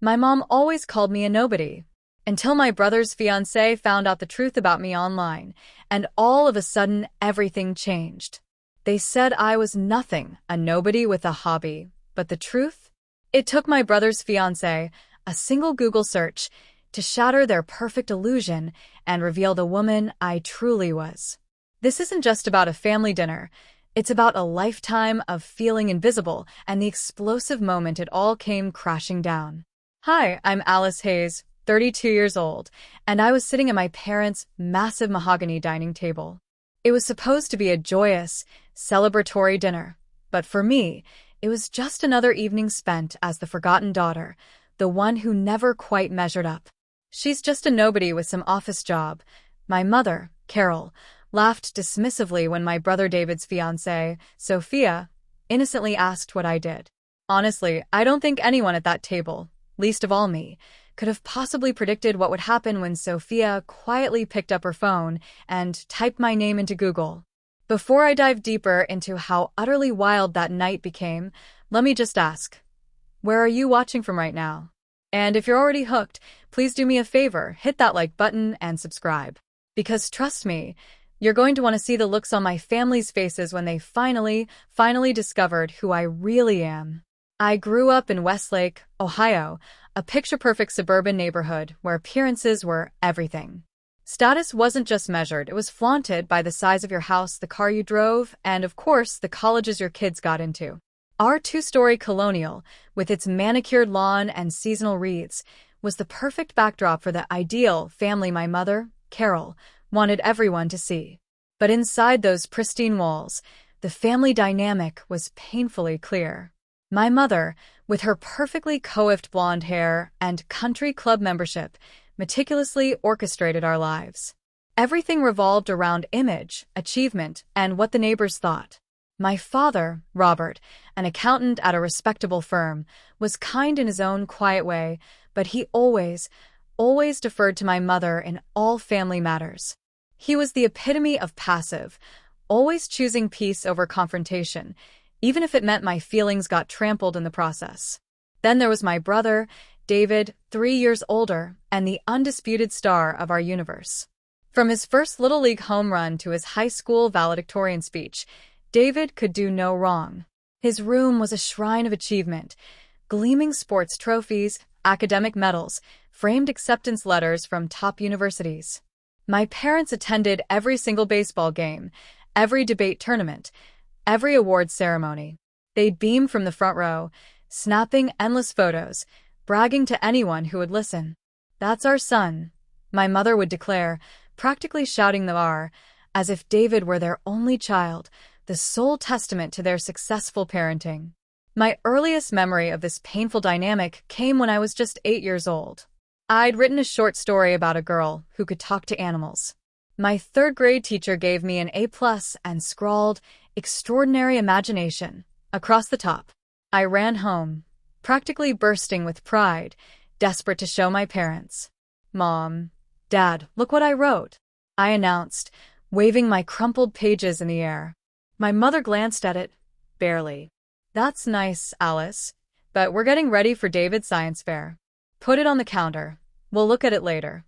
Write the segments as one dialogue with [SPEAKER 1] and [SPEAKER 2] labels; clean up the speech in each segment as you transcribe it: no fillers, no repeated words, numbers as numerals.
[SPEAKER 1] My mom always called me a nobody, until my brother's fiancé found out the truth about me online, and all of a sudden everything changed. They said I was nothing, a nobody with a hobby. But the truth? It took my brother's fiancé, a single Google search, to shatter their perfect illusion and reveal the woman I truly was. This isn't just about a family dinner. It's about a lifetime of feeling invisible and the explosive moment it all came crashing down. Hi, I'm Alice Hayes, 32 years old, and I was sitting at my parents' massive mahogany dining table. It was supposed to be a joyous, celebratory dinner, but for me, it was just another evening spent as the forgotten daughter, the one who never quite measured up. She's just a nobody with some office job. My mother, Carol, laughed dismissively when my brother David's fiancée, Sophia, innocently asked what I did. Honestly, I don't think anyone at that table, least of all me, could have possibly predicted what would happen when Sophia quietly picked up her phone and typed my name into Google. Before I dive deeper into how utterly wild that night became, let me just ask, where are you watching from right now? And if you're already hooked, please do me a favor, hit that like button and subscribe. Because trust me, you're going to want to see the looks on my family's faces when they finally discovered who I really am. I grew up in Westlake, Ohio, a picture-perfect suburban neighborhood where appearances were everything. Status wasn't just measured, it was flaunted by the size of your house, the car you drove, and of course, the colleges your kids got into. Our two-story colonial, with its manicured lawn and seasonal wreaths, was the perfect backdrop for the ideal family my mother, Carol, wanted everyone to see. But inside those pristine walls, the family dynamic was painfully clear. My mother, with her perfectly coiffed blonde hair and country club membership, meticulously orchestrated our lives. Everything revolved around image, achievement, and what the neighbors thought. My father, Robert, an accountant at a respectable firm, was kind in his own quiet way, but he always deferred to my mother in all family matters. He was the epitome of passive, always choosing peace over confrontation, even if it meant my feelings got trampled in the process. Then there was my brother, David, 3 years older, and the undisputed star of our universe. From his first Little League home run to his high school valedictorian speech, David could do no wrong. His room was a shrine of achievement, gleaming sports trophies, academic medals, framed acceptance letters from top universities. My parents attended every single baseball game, every debate tournament, every awards ceremony. They'd beam from the front row, snapping endless photos, bragging to anyone who would listen. "That's our son," my mother would declare, practically shouting the R, as if David were their only child, the sole testament to their successful parenting. My earliest memory of this painful dynamic came when I was just 8 years old. I'd written a short story about a girl who could talk to animals. My third-grade teacher gave me an A+ and scrawled, "Extraordinary imagination," across the top. I ran home, practically bursting with pride, desperate to show my parents. "Mom, Dad, look what I wrote," I announced, waving my crumpled pages in the air. My mother glanced at it, barely. "That's nice, Alice, but we're getting ready for David's science fair. Put it on the counter. We'll look at it later."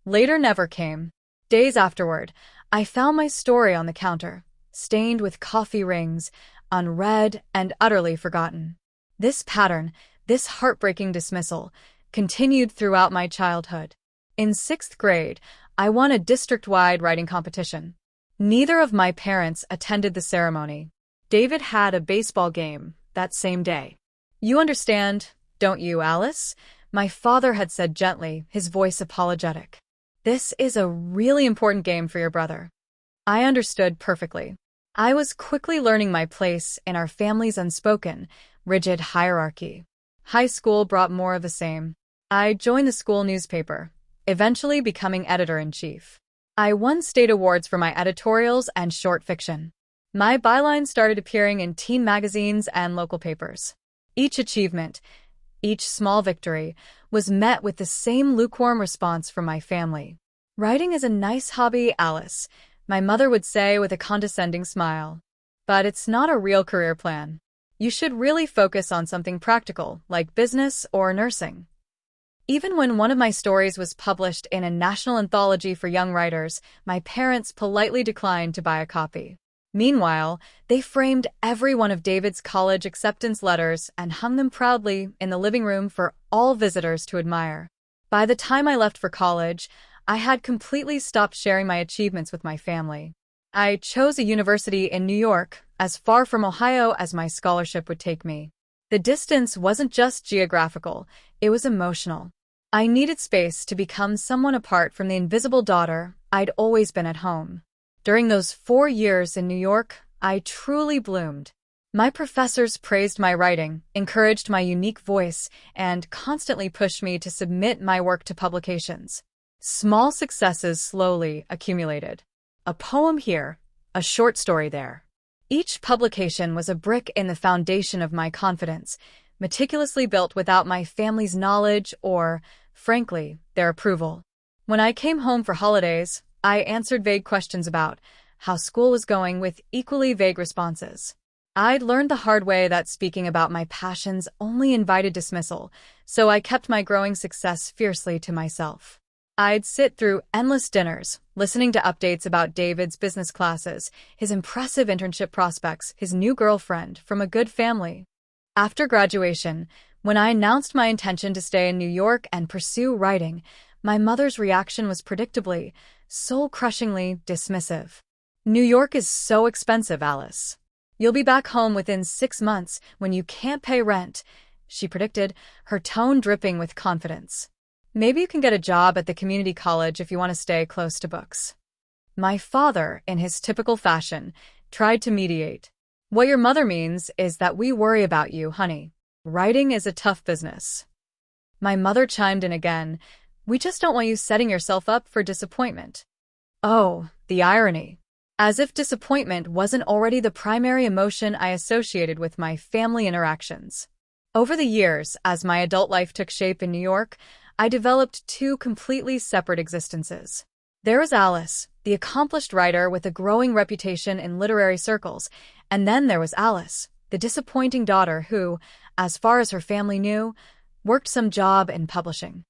[SPEAKER 1] Later never came. Days afterward, I found my story on the counter, stained with coffee rings, unread and utterly forgotten. This pattern, this heartbreaking dismissal, continued throughout my childhood. In 6th grade, I won a district-wide writing competition. Neither of my parents attended the ceremony. David had a baseball game that same day. "You understand, don't you, Alice?" my father had said gently, his voice apologetic. "This is a really important game for your brother." I understood perfectly. I was quickly learning my place in our family's unspoken, rigid hierarchy. High school brought more of the same. I joined the school newspaper, eventually becoming editor-in-chief. I won state awards for my editorials and short fiction. My bylines started appearing in teen magazines and local papers. Each achievement, each small victory, was met with the same lukewarm response from my family. "Writing is a nice hobby, Alice," my mother would say with a condescending smile. "But it's not a real career plan. You should really focus on something practical, like business or nursing." Even when one of my stories was published in a national anthology for young writers, my parents politely declined to buy a copy. Meanwhile, they framed every one of David's college acceptance letters and hung them proudly in the living room for all visitors to admire. By the time I left for college, I had completely stopped sharing my achievements with my family. I chose a university in New York, as far from Ohio as my scholarship would take me. The distance wasn't just geographical, it was emotional. I needed space to become someone apart from the invisible daughter I'd always been at home. During those 4 years in New York, I truly bloomed. My professors praised my writing, encouraged my unique voice, and constantly pushed me to submit my work to publications. Small successes slowly accumulated. A poem here, a short story there. Each publication was a brick in the foundation of my confidence, meticulously built without my family's knowledge or, frankly, their approval. When I came home for holidays, I answered vague questions about how school was going with equally vague responses. I'd learned the hard way that speaking about my passions only invited dismissal, so I kept my growing success fiercely to myself. I'd sit through endless dinners, listening to updates about David's business classes, his impressive internship prospects, his new girlfriend from a good family. After graduation, when I announced my intention to stay in New York and pursue writing, my mother's reaction was predictably, soul-crushingly dismissive. "New York is so expensive, Alice. You'll be back home within 6 months when you can't pay rent," she predicted, her tone dripping with confidence. "Maybe you can get a job at the community college if you want to stay close to books." My father, in his typical fashion, tried to mediate. "What your mother means is that we worry about you, honey. Writing is a tough business." My mother chimed in again. "We just don't want you setting yourself up for disappointment." Oh, the irony. As if disappointment wasn't already the primary emotion I associated with my family interactions. Over the years, as my adult life took shape in New York, I developed 2 completely separate existences. There was Alice, the accomplished writer with a growing reputation in literary circles, and then there was Alice, the disappointing daughter who, as far as her family knew, worked some job in publishing.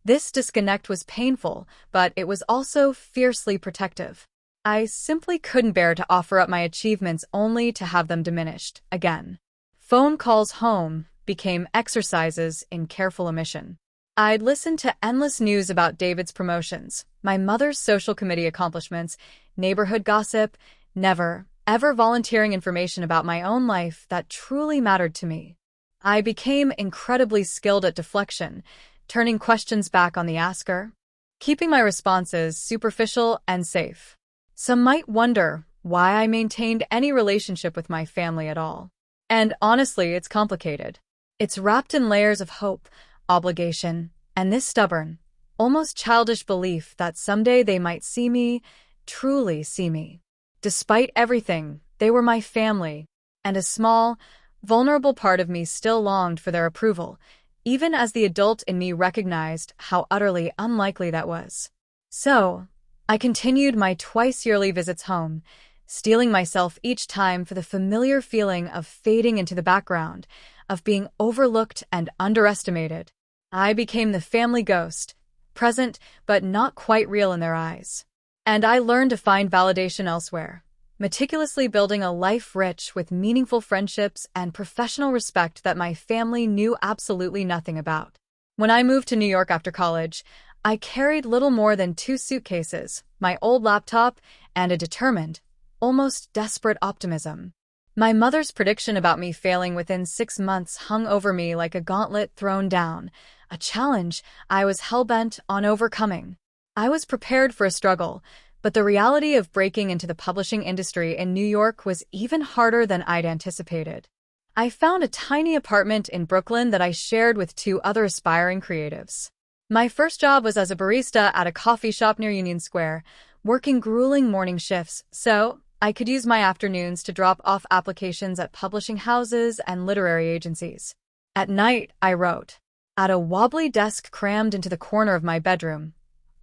[SPEAKER 1] This disconnect was painful, but it was also fiercely protective. I simply couldn't bear to offer up my achievements only to have them diminished again. Phone calls home became exercises in careful omission. I'd listen to endless news about David's promotions, my mother's social committee accomplishments, neighborhood gossip, never, ever volunteering information about my own life that truly mattered to me. I became incredibly skilled at deflection, turning questions back on the asker, keeping my responses superficial and safe. Some might wonder why I maintained any relationship with my family at all. And honestly, it's complicated. It's wrapped in layers of hope, obligation, and this stubborn, almost childish belief that someday they might see me, truly see me. Despite everything, they were my family, and a small, vulnerable part of me still longed for their approval, even as the adult in me recognized how utterly unlikely that was. So, I continued my twice-yearly visits home, steeling myself each time for the familiar feeling of fading into the background, of being overlooked and underestimated. I became the family ghost, present but not quite real in their eyes. And I learned to find validation elsewhere, meticulously building a life rich with meaningful friendships and professional respect that my family knew absolutely nothing about. When I moved to New York after college, I carried little more than 2 suitcases, my old laptop, and a determined, almost desperate optimism. My mother's prediction about me failing within 6 months hung over me like a gauntlet thrown down, a challenge I was hell-bent on overcoming. I was prepared for a struggle, but the reality of breaking into the publishing industry in New York was even harder than I'd anticipated. I found a tiny apartment in Brooklyn that I shared with 2 other aspiring creatives. My first job was as a barista at a coffee shop near Union Square, working grueling morning shifts, so I could use my afternoons to drop off applications at publishing houses and literary agencies. At night, I wrote, at a wobbly desk crammed into the corner of my bedroom,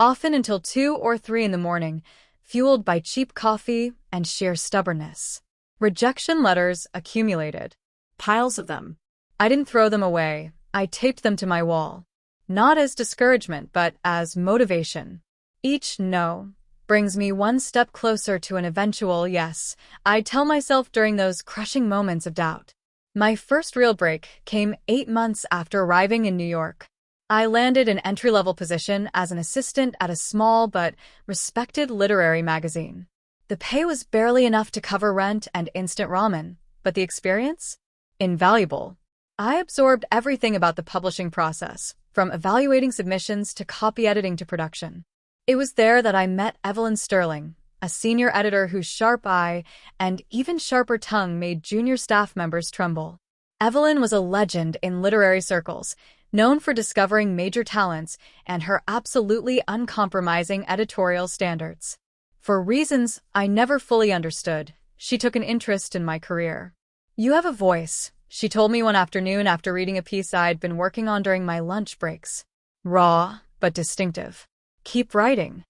[SPEAKER 1] often until 2 or 3 in the morning, fueled by cheap coffee and sheer stubbornness. Rejection letters accumulated. Piles of them. I didn't throw them away. I taped them to my wall. not as discouragement but as motivation. Each no brings me one step closer to an eventual yes, I tell myself during those crushing moments of doubt. My first real break came 8 months after arriving in New York. I landed an entry-level position as an assistant at a small but respected literary magazine. The pay was barely enough to cover rent and instant ramen, but the experience? Invaluable. I absorbed everything about the publishing process, from evaluating submissions to copy editing to production. It was there that I met Evelyn Sterling, a senior editor whose sharp eye and even sharper tongue made junior staff members tremble. Evelyn was a legend in literary circles, known for discovering major talents and her absolutely uncompromising editorial standards. For reasons I never fully understood, she took an interest in my career. "You have a voice," she told me one afternoon after reading a piece I'd been working on during my lunch breaks. "Raw, but distinctive. Keep writing."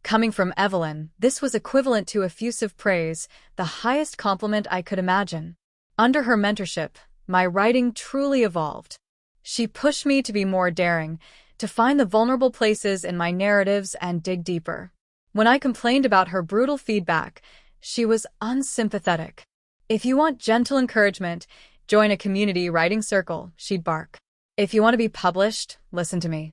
[SPEAKER 1] Coming from Evelyn, this was equivalent to effusive praise, the highest compliment I could imagine. Under her mentorship, my writing truly evolved. She pushed me to be more daring, to find the vulnerable places in my narratives and dig deeper. When I complained about her brutal feedback, she was unsympathetic. "If you want gentle encouragement, join a community writing circle," she'd bark. "If you want to be published, listen to me."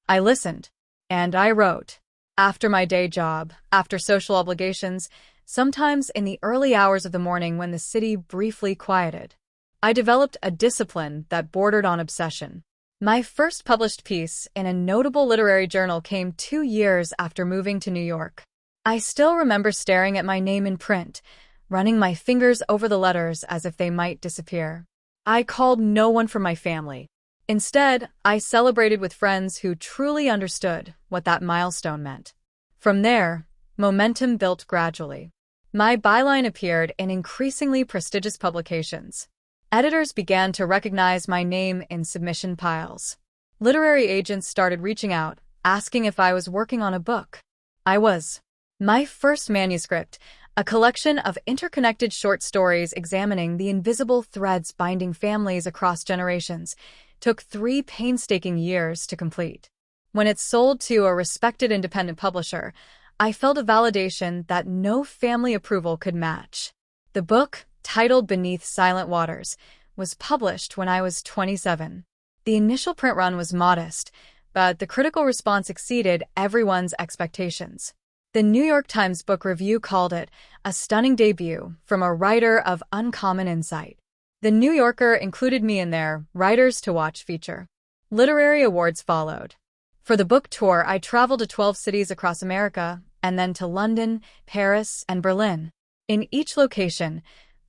[SPEAKER 1] I listened, and I wrote. After my day job, after social obligations, sometimes in the early hours of the morning when the city briefly quieted. I developed a discipline that bordered on obsession. My first published piece in a notable literary journal came 2 years after moving to New York. I still remember staring at my name in print, running my fingers over the letters as if they might disappear. I called no one from my family. Instead, I celebrated with friends who truly understood what that milestone meant. From there, momentum built gradually. My byline appeared in increasingly prestigious publications. Editors began to recognize my name in submission piles. Literary agents started reaching out, asking if I was working on a book. I was. My first manuscript, a collection of interconnected short stories examining the invisible threads binding families across generations, took 3 painstaking years to complete. When it sold to a respected independent publisher, I felt a validation that no family approval could match. The book, titled Beneath Silent Waters, was published when I was 27. The initial print run was modest, but the critical response exceeded everyone's expectations. The New York Times Book Review called it a stunning debut from a writer of uncommon insight. The New Yorker included me in their Writers to Watch feature. Literary awards followed. For the book tour, I traveled to 12 cities across America, and then to London, Paris, and Berlin. In each location,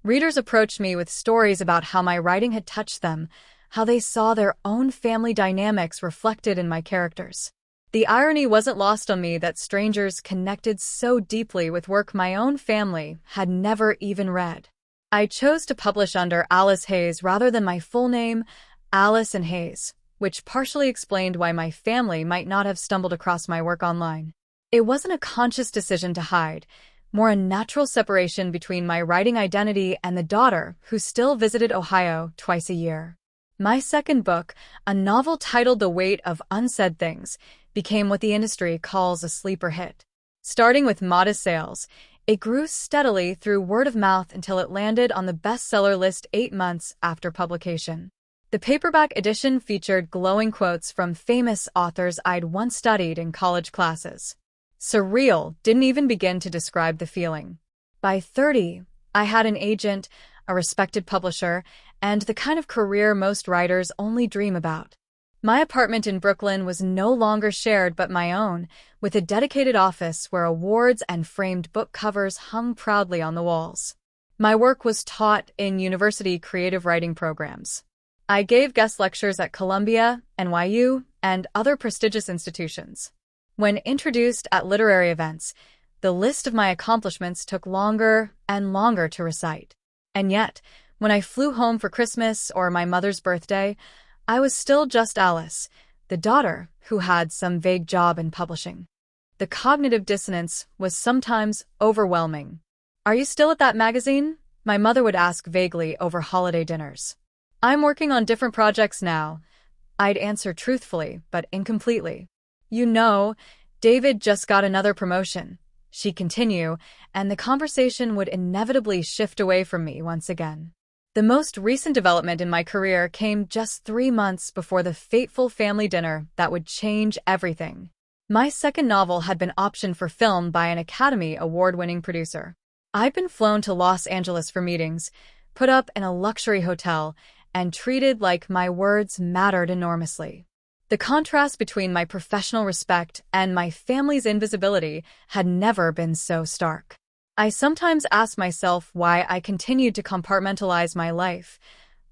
[SPEAKER 1] readers approached me with stories about how my writing had touched them, how they saw their own family dynamics reflected in my characters. The irony wasn't lost on me that strangers connected so deeply with work my own family had never even read. I chose to publish under Alice Hayes rather than my full name, Alice and Hayes, which partially explained why my family might not have stumbled across my work online. It wasn't a conscious decision to hide, more a natural separation between my writing identity and the daughter who still visited Ohio twice a year. My second book, a novel titled The Weight of Unsaid Things, became what the industry calls a sleeper hit. Starting with modest sales, it grew steadily through word of mouth until it landed on the bestseller list 8 months after publication. The paperback edition featured glowing quotes from famous authors I'd once studied in college classes. Surreal didn't even begin to describe the feeling. By 30, I had an agent, a respected publisher, and the kind of career most writers only dream about. My apartment in Brooklyn was no longer shared but my own, with a dedicated office where awards and framed book covers hung proudly on the walls. My work was taught in university creative writing programs. I gave guest lectures at Columbia, NYU, and other prestigious institutions. When introduced at literary events, the list of my accomplishments took longer and longer to recite. And yet, when I flew home for Christmas or my mother's birthday, I was still just Alice, the daughter who had some vague job in publishing. The cognitive dissonance was sometimes overwhelming. "Are you still at that magazine?" my mother would ask vaguely over holiday dinners. "I'm working on different projects now." I'd answer truthfully, but incompletely. You know, David just got another promotion, she'd continue, and the conversation would inevitably shift away from me once again. The most recent development in my career came just 3 months before the fateful family dinner that would change everything. My second novel had been optioned for film by an Academy Award-winning producer. I'd been flown to Los Angeles for meetings, put up in a luxury hotel, and treated like my words mattered enormously. The contrast between my professional respect and my family's invisibility had never been so stark. I sometimes asked myself why I continued to compartmentalize my life,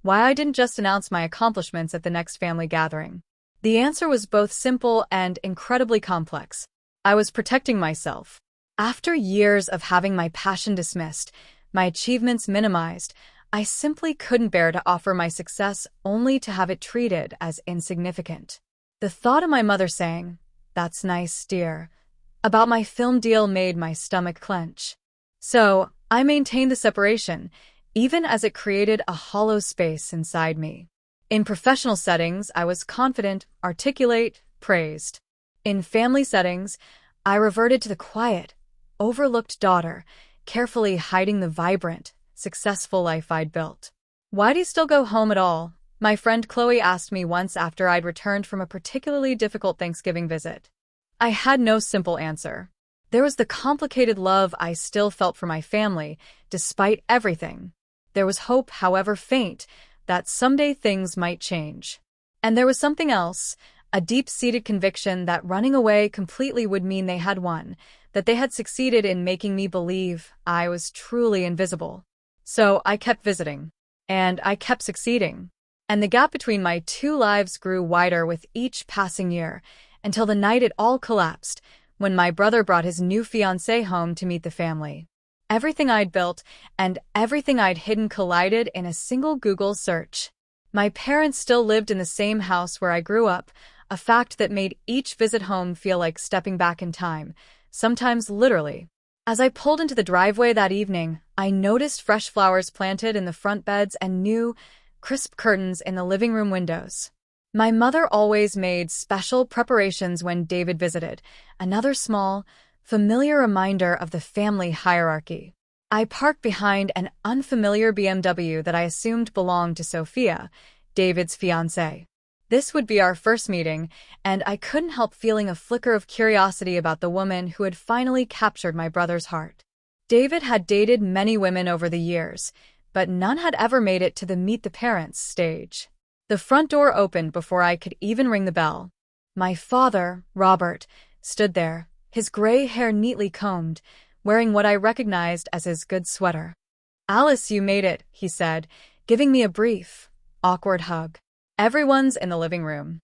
[SPEAKER 1] why I didn't just announce my accomplishments at the next family gathering. The answer was both simple and incredibly complex. I was protecting myself. After years of having my passion dismissed, my achievements minimized, I simply couldn't bear to offer my success only to have it treated as insignificant. The thought of my mother saying, "That's nice, dear," about my film deal made my stomach clench. So, I maintained the separation, even as it created a hollow space inside me. In professional settings, I was confident, articulate, praised. In family settings, I reverted to the quiet, overlooked daughter, carefully hiding the vibrant, successful life I'd built. "Why do you still go home at all?" my friend Chloe asked me once after I'd returned from a particularly difficult Thanksgiving visit. I had no simple answer. There was the complicated love I still felt for my family, despite everything. There was hope, however faint, that someday things might change. And there was something else, a deep-seated conviction that running away completely would mean they had won, that they had succeeded in making me believe I was truly invisible. So I kept visiting. And I kept succeeding. And the gap between my two lives grew wider with each passing year, until the night it all collapsed, when my brother brought his new fiancée home to meet the family. Everything I'd built and everything I'd hidden collided in a single Google search. My parents still lived in the same house where I grew up, a fact that made each visit home feel like stepping back in time, sometimes literally. As I pulled into the driveway that evening, I noticed fresh flowers planted in the front beds and new, crisp curtains in the living room windows. My mother always made special preparations when David visited, another small, familiar reminder of the family hierarchy. I parked behind an unfamiliar BMW that I assumed belonged to Sophia, David's fiancée. This would be our first meeting, and I couldn't help feeling a flicker of curiosity about the woman who had finally captured my brother's heart. David had dated many women over the years, but none had ever made it to the meet the parents stage. The front door opened before I could even ring the bell. My father, Robert, stood there, his gray hair neatly combed, wearing what I recognized as his good sweater. "Alice, you made it," he said, giving me a brief, awkward hug. "Everyone's in the living room."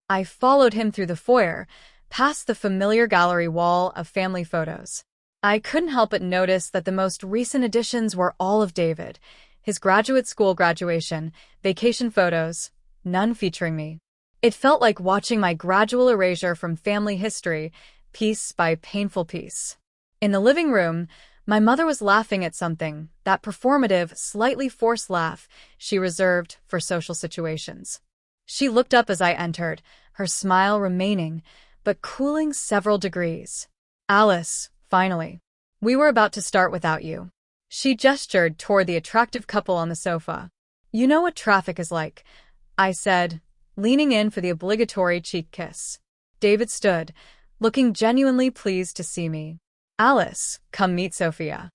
[SPEAKER 1] I followed him through the foyer, past the familiar gallery wall of family photos. I couldn't help but notice that the most recent additions were all of David, his graduate school graduation, vacation photos, none featuring me. It felt like watching my gradual erasure from family history, piece by painful piece. In the living room, my mother was laughing at something, that performative, slightly forced laugh she reserved for social situations. She looked up as I entered, her smile remaining, but cooling several degrees. "Alice, finally. We were about to start without you." She gestured toward the attractive couple on the sofa. "You know what traffic is like," I said, leaning in for the obligatory cheek kiss. David stood, looking genuinely pleased to see me. "Alice, come meet Sophia."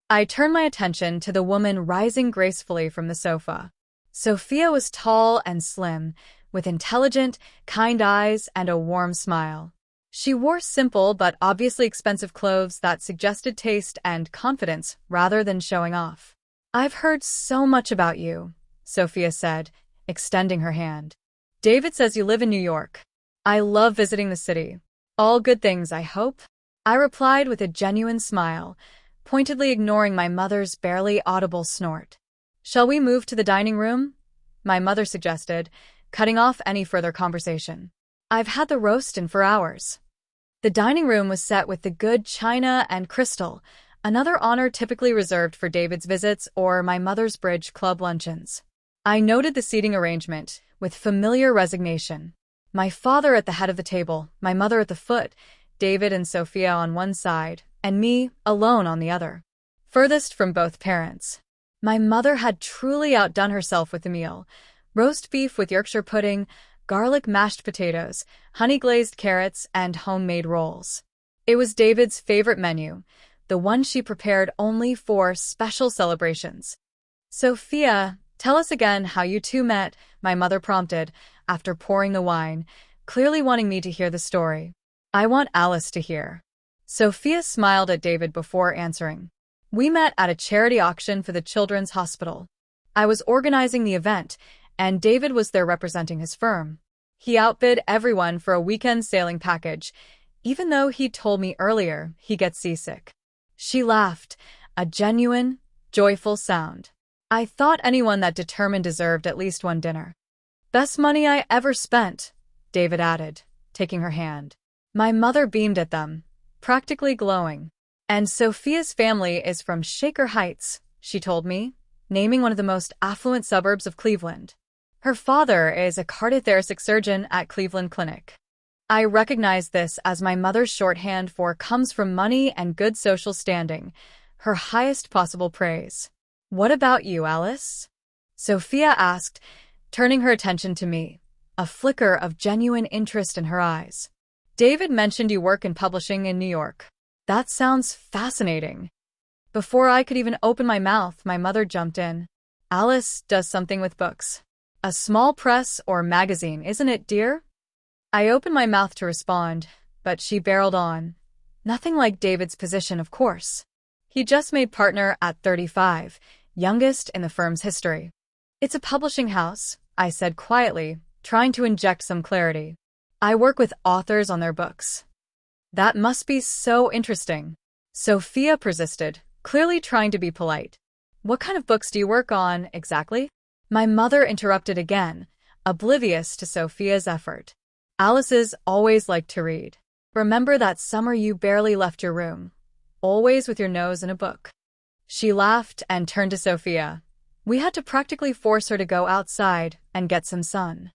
[SPEAKER 1] I turned my attention to the woman rising gracefully from the sofa. Sophia was tall and slim, with intelligent, kind eyes and a warm smile. She wore simple but obviously expensive clothes that suggested taste and confidence rather than showing off. "I've heard so much about you," Sophia said, extending her hand. "David says you live in New York. I love visiting the city. All good things, I hope?" I replied with a genuine smile, pointedly ignoring my mother's barely audible snort. "Shall we move to the dining room?" my mother suggested, cutting off any further conversation. "I've had the roast in for hours." The dining room was set with the good china and crystal, another honor typically reserved for David's visits or my mother's bridge club luncheons. I noted the seating arrangement with familiar resignation. My father at the head of the table, my mother at the foot, David and Sophia on one side, and me, alone on the other, furthest from both parents. My mother had truly outdone herself with the meal. Roast beef with Yorkshire pudding, garlic mashed potatoes, honey-glazed carrots, and homemade rolls. It was David's favorite menu, the one she prepared only for special celebrations. Sophia, tell us again how you two met, my mother prompted, after pouring the wine, clearly wanting me to hear the story. I want Alice to hear. Sophia smiled at David before answering. We met at a charity auction for the Children's Hospital. I was organizing the event, and David was there representing his firm. He outbid everyone for a weekend sailing package, even though he told me earlier he gets seasick. She laughed, a genuine, joyful sound. I thought anyone that determined deserved at least one dinner. Best money I ever spent, David added, taking her hand. My mother beamed at them, practically glowing. And Sophia's family is from Shaker Heights, she told me, naming one of the most affluent suburbs of Cleveland. Her father is a cardiothoracic surgeon at Cleveland Clinic. I recognize this as my mother's shorthand for comes from money and good social standing, her highest possible praise. What about you, Alice? Sophia asked, turning her attention to me, a flicker of genuine interest in her eyes. David mentioned you work in publishing in New York. That sounds fascinating. Before I could even open my mouth, my mother jumped in. Alice does something with books. A small press or magazine, isn't it, dear? I opened my mouth to respond, but she barreled on. Nothing like David's position, of course. He just made partner at 35, youngest in the firm's history. It's a publishing house, I said quietly, trying to inject some clarity. I work with authors on their books. That must be so interesting. Sophia persisted, clearly trying to be polite. What kind of books do you work on, exactly? My mother interrupted again, oblivious to Sophia's effort. Alice's always liked to read. Remember that summer you barely left your room, always with your nose in a book? She laughed and turned to Sophia. We had to practically force her to go outside and get some sun.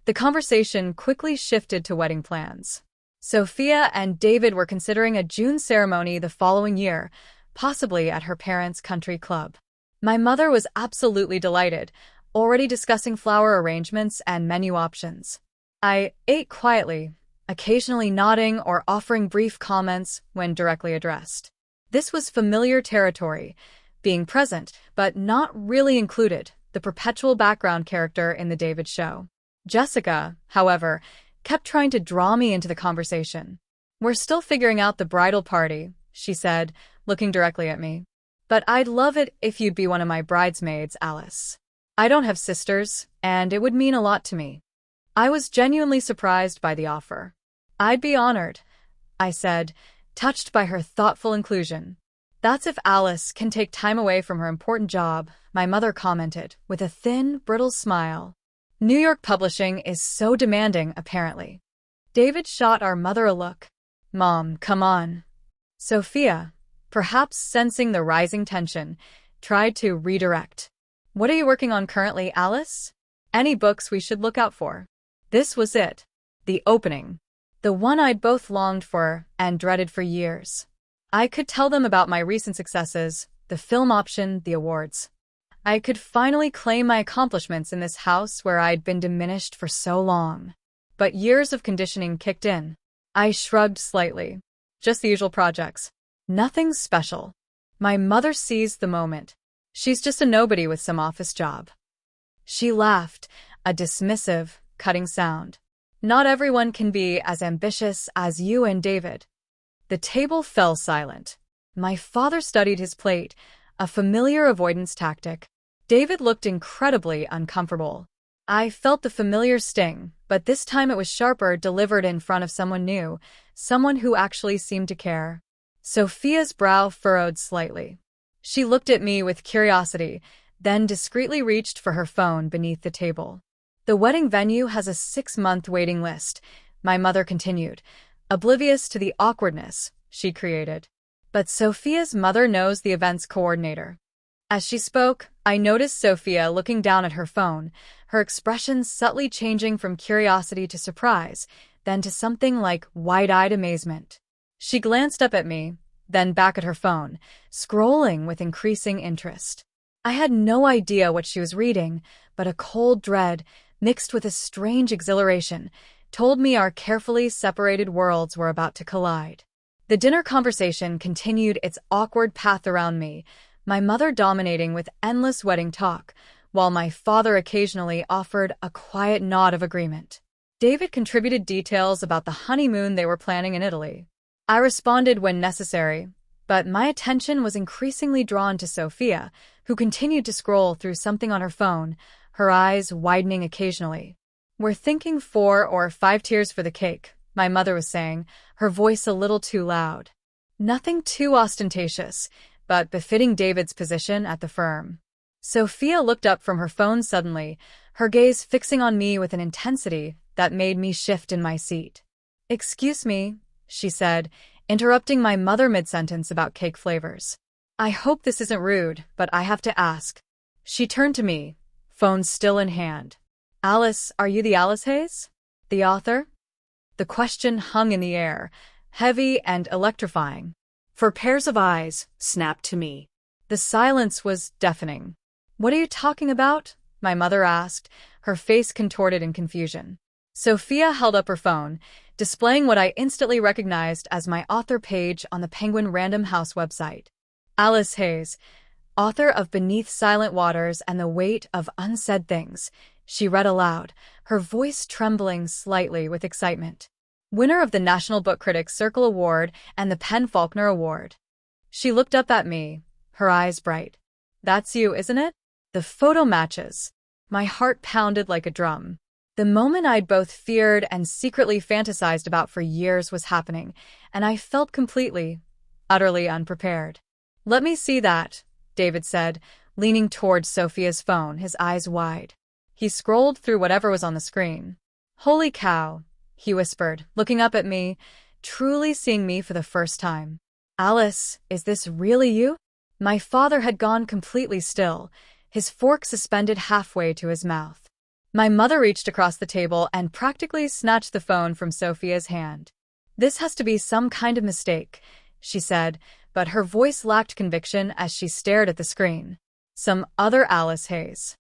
[SPEAKER 1] The conversation quickly shifted to wedding plans. Sophia and David were considering a June ceremony the following year, possibly at her parents' country club. My mother was absolutely delighted, already discussing flower arrangements and menu options. I ate quietly, occasionally nodding or offering brief comments when directly addressed. This was familiar territory, being present, but not really included, the perpetual background character in the David show. Jessica, however, kept trying to draw me into the conversation. We're still figuring out the bridal party, she said, looking directly at me. But I'd love it if you'd be one of my bridesmaids, Alice. I don't have sisters, and it would mean a lot to me. I was genuinely surprised by the offer. I'd be honored, I said, touched by her thoughtful inclusion. That's if Alice can take time away from her important job, my mother commented, with a thin, brittle smile. New York publishing is so demanding, apparently. David shot our mother a look. Mom, come on. Sophia, perhaps sensing the rising tension, tried to redirect. What are you working on currently, Alice? Any books we should look out for? This was it. The opening. The one I'd both longed for and dreaded for years. I could tell them about my recent successes, the film option, the awards. I could finally claim my accomplishments in this house where I'd been diminished for so long. But years of conditioning kicked in. I shrugged slightly. Just the usual projects. Nothing special. My mother seized the moment. She's just a nobody with some office job. She laughed, a dismissive, cutting sound. Not everyone can be as ambitious as you and David. The table fell silent. My father studied his plate, a familiar avoidance tactic. David looked incredibly uncomfortable. I felt the familiar sting, but this time it was sharper, delivered in front of someone new, someone who actually seemed to care. Sophia's brow furrowed slightly. She looked at me with curiosity, then discreetly reached for her phone beneath the table. The wedding venue has a 6-month waiting list, my mother continued, oblivious to the awkwardness she created. But Sophia's mother knows the event's coordinator. As she spoke, I noticed Sophia looking down at her phone, her expression subtly changing from curiosity to surprise, then to something like wide-eyed amazement. She glanced up at me, then back at her phone, scrolling with increasing interest. I had no idea what she was reading, but a cold dread, mixed with a strange exhilaration, told me our carefully separated worlds were about to collide. The dinner conversation continued its awkward path around me, my mother dominating with endless wedding talk, while my father occasionally offered a quiet nod of agreement. David contributed details about the honeymoon they were planning in Italy. I responded when necessary, but my attention was increasingly drawn to Sophia, who continued to scroll through something on her phone, her eyes widening occasionally. "We're thinking 4 or 5 tiers for the cake," my mother was saying, her voice a little too loud. Nothing too ostentatious, but befitting David's position at the firm. Sophia looked up from her phone suddenly, her gaze fixing on me with an intensity that made me shift in my seat. "Excuse me," she said, interrupting my mother mid-sentence about cake flavors. "I hope this isn't rude, but I have to ask." She turned to me, phone still in hand. "Alice, are you the Alice Hayes? The author?" The question hung in the air, heavy and electrifying. For pairs of eyes snapped to me. The silence was deafening. "What are you talking about?" my mother asked, her face contorted in confusion. Sophia held up her phone, displaying what I instantly recognized as my author page on the Penguin Random House website. Alice Hayes, author of Beneath Silent Waters and the Weight of Unsaid Things, she read aloud, her voice trembling slightly with excitement. Winner of the National Book Critics Circle Award and the Penn Faulkner Award. She looked up at me, her eyes bright. "That's you, isn't it?" The photo matches. My heart pounded like a drum. The moment I'd both feared and secretly fantasized about for years was happening, and I felt completely, utterly unprepared. "Let me see that," David said, leaning towards Sophia's phone, his eyes wide. He scrolled through whatever was on the screen. "Holy cow," he whispered, looking up at me, truly seeing me for the first time. "Alice, is this really you?" My father had gone completely still, his fork suspended halfway to his mouth. My mother reached across the table and practically snatched the phone from Sophia's hand. "This has to be some kind of mistake," she said, but her voice lacked conviction as she stared at the screen. "Some other Alice Hayes."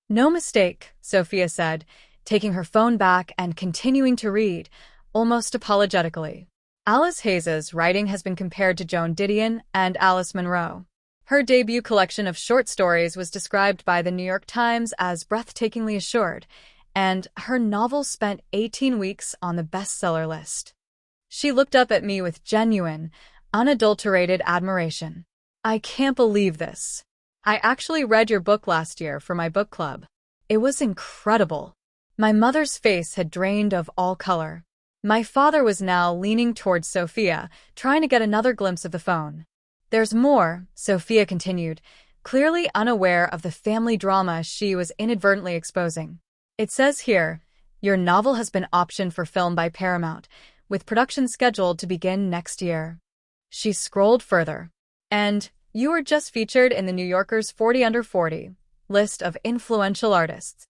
[SPEAKER 1] "No mistake," Sophia said, taking her phone back and continuing to read, almost apologetically. "Alice Hayes's writing has been compared to Joan Didion and Alice Munro. Her debut collection of short stories was described by the New York Times as breathtakingly assured, and her novel spent 18 weeks on the bestseller list." She looked up at me with genuine, unadulterated admiration. "I can't believe this. I actually read your book last year for my book club. It was incredible." My mother's face had drained of all color. My father was now leaning towards Sophia, trying to get another glimpse of the phone. "There's more," Sophia continued, clearly unaware of the family drama she was inadvertently exposing. "It says here, your novel has been optioned for film by Paramount, with production scheduled to begin next year." She scrolled further. "And you were just featured in the New Yorker's 40 Under 40 list of influential artists."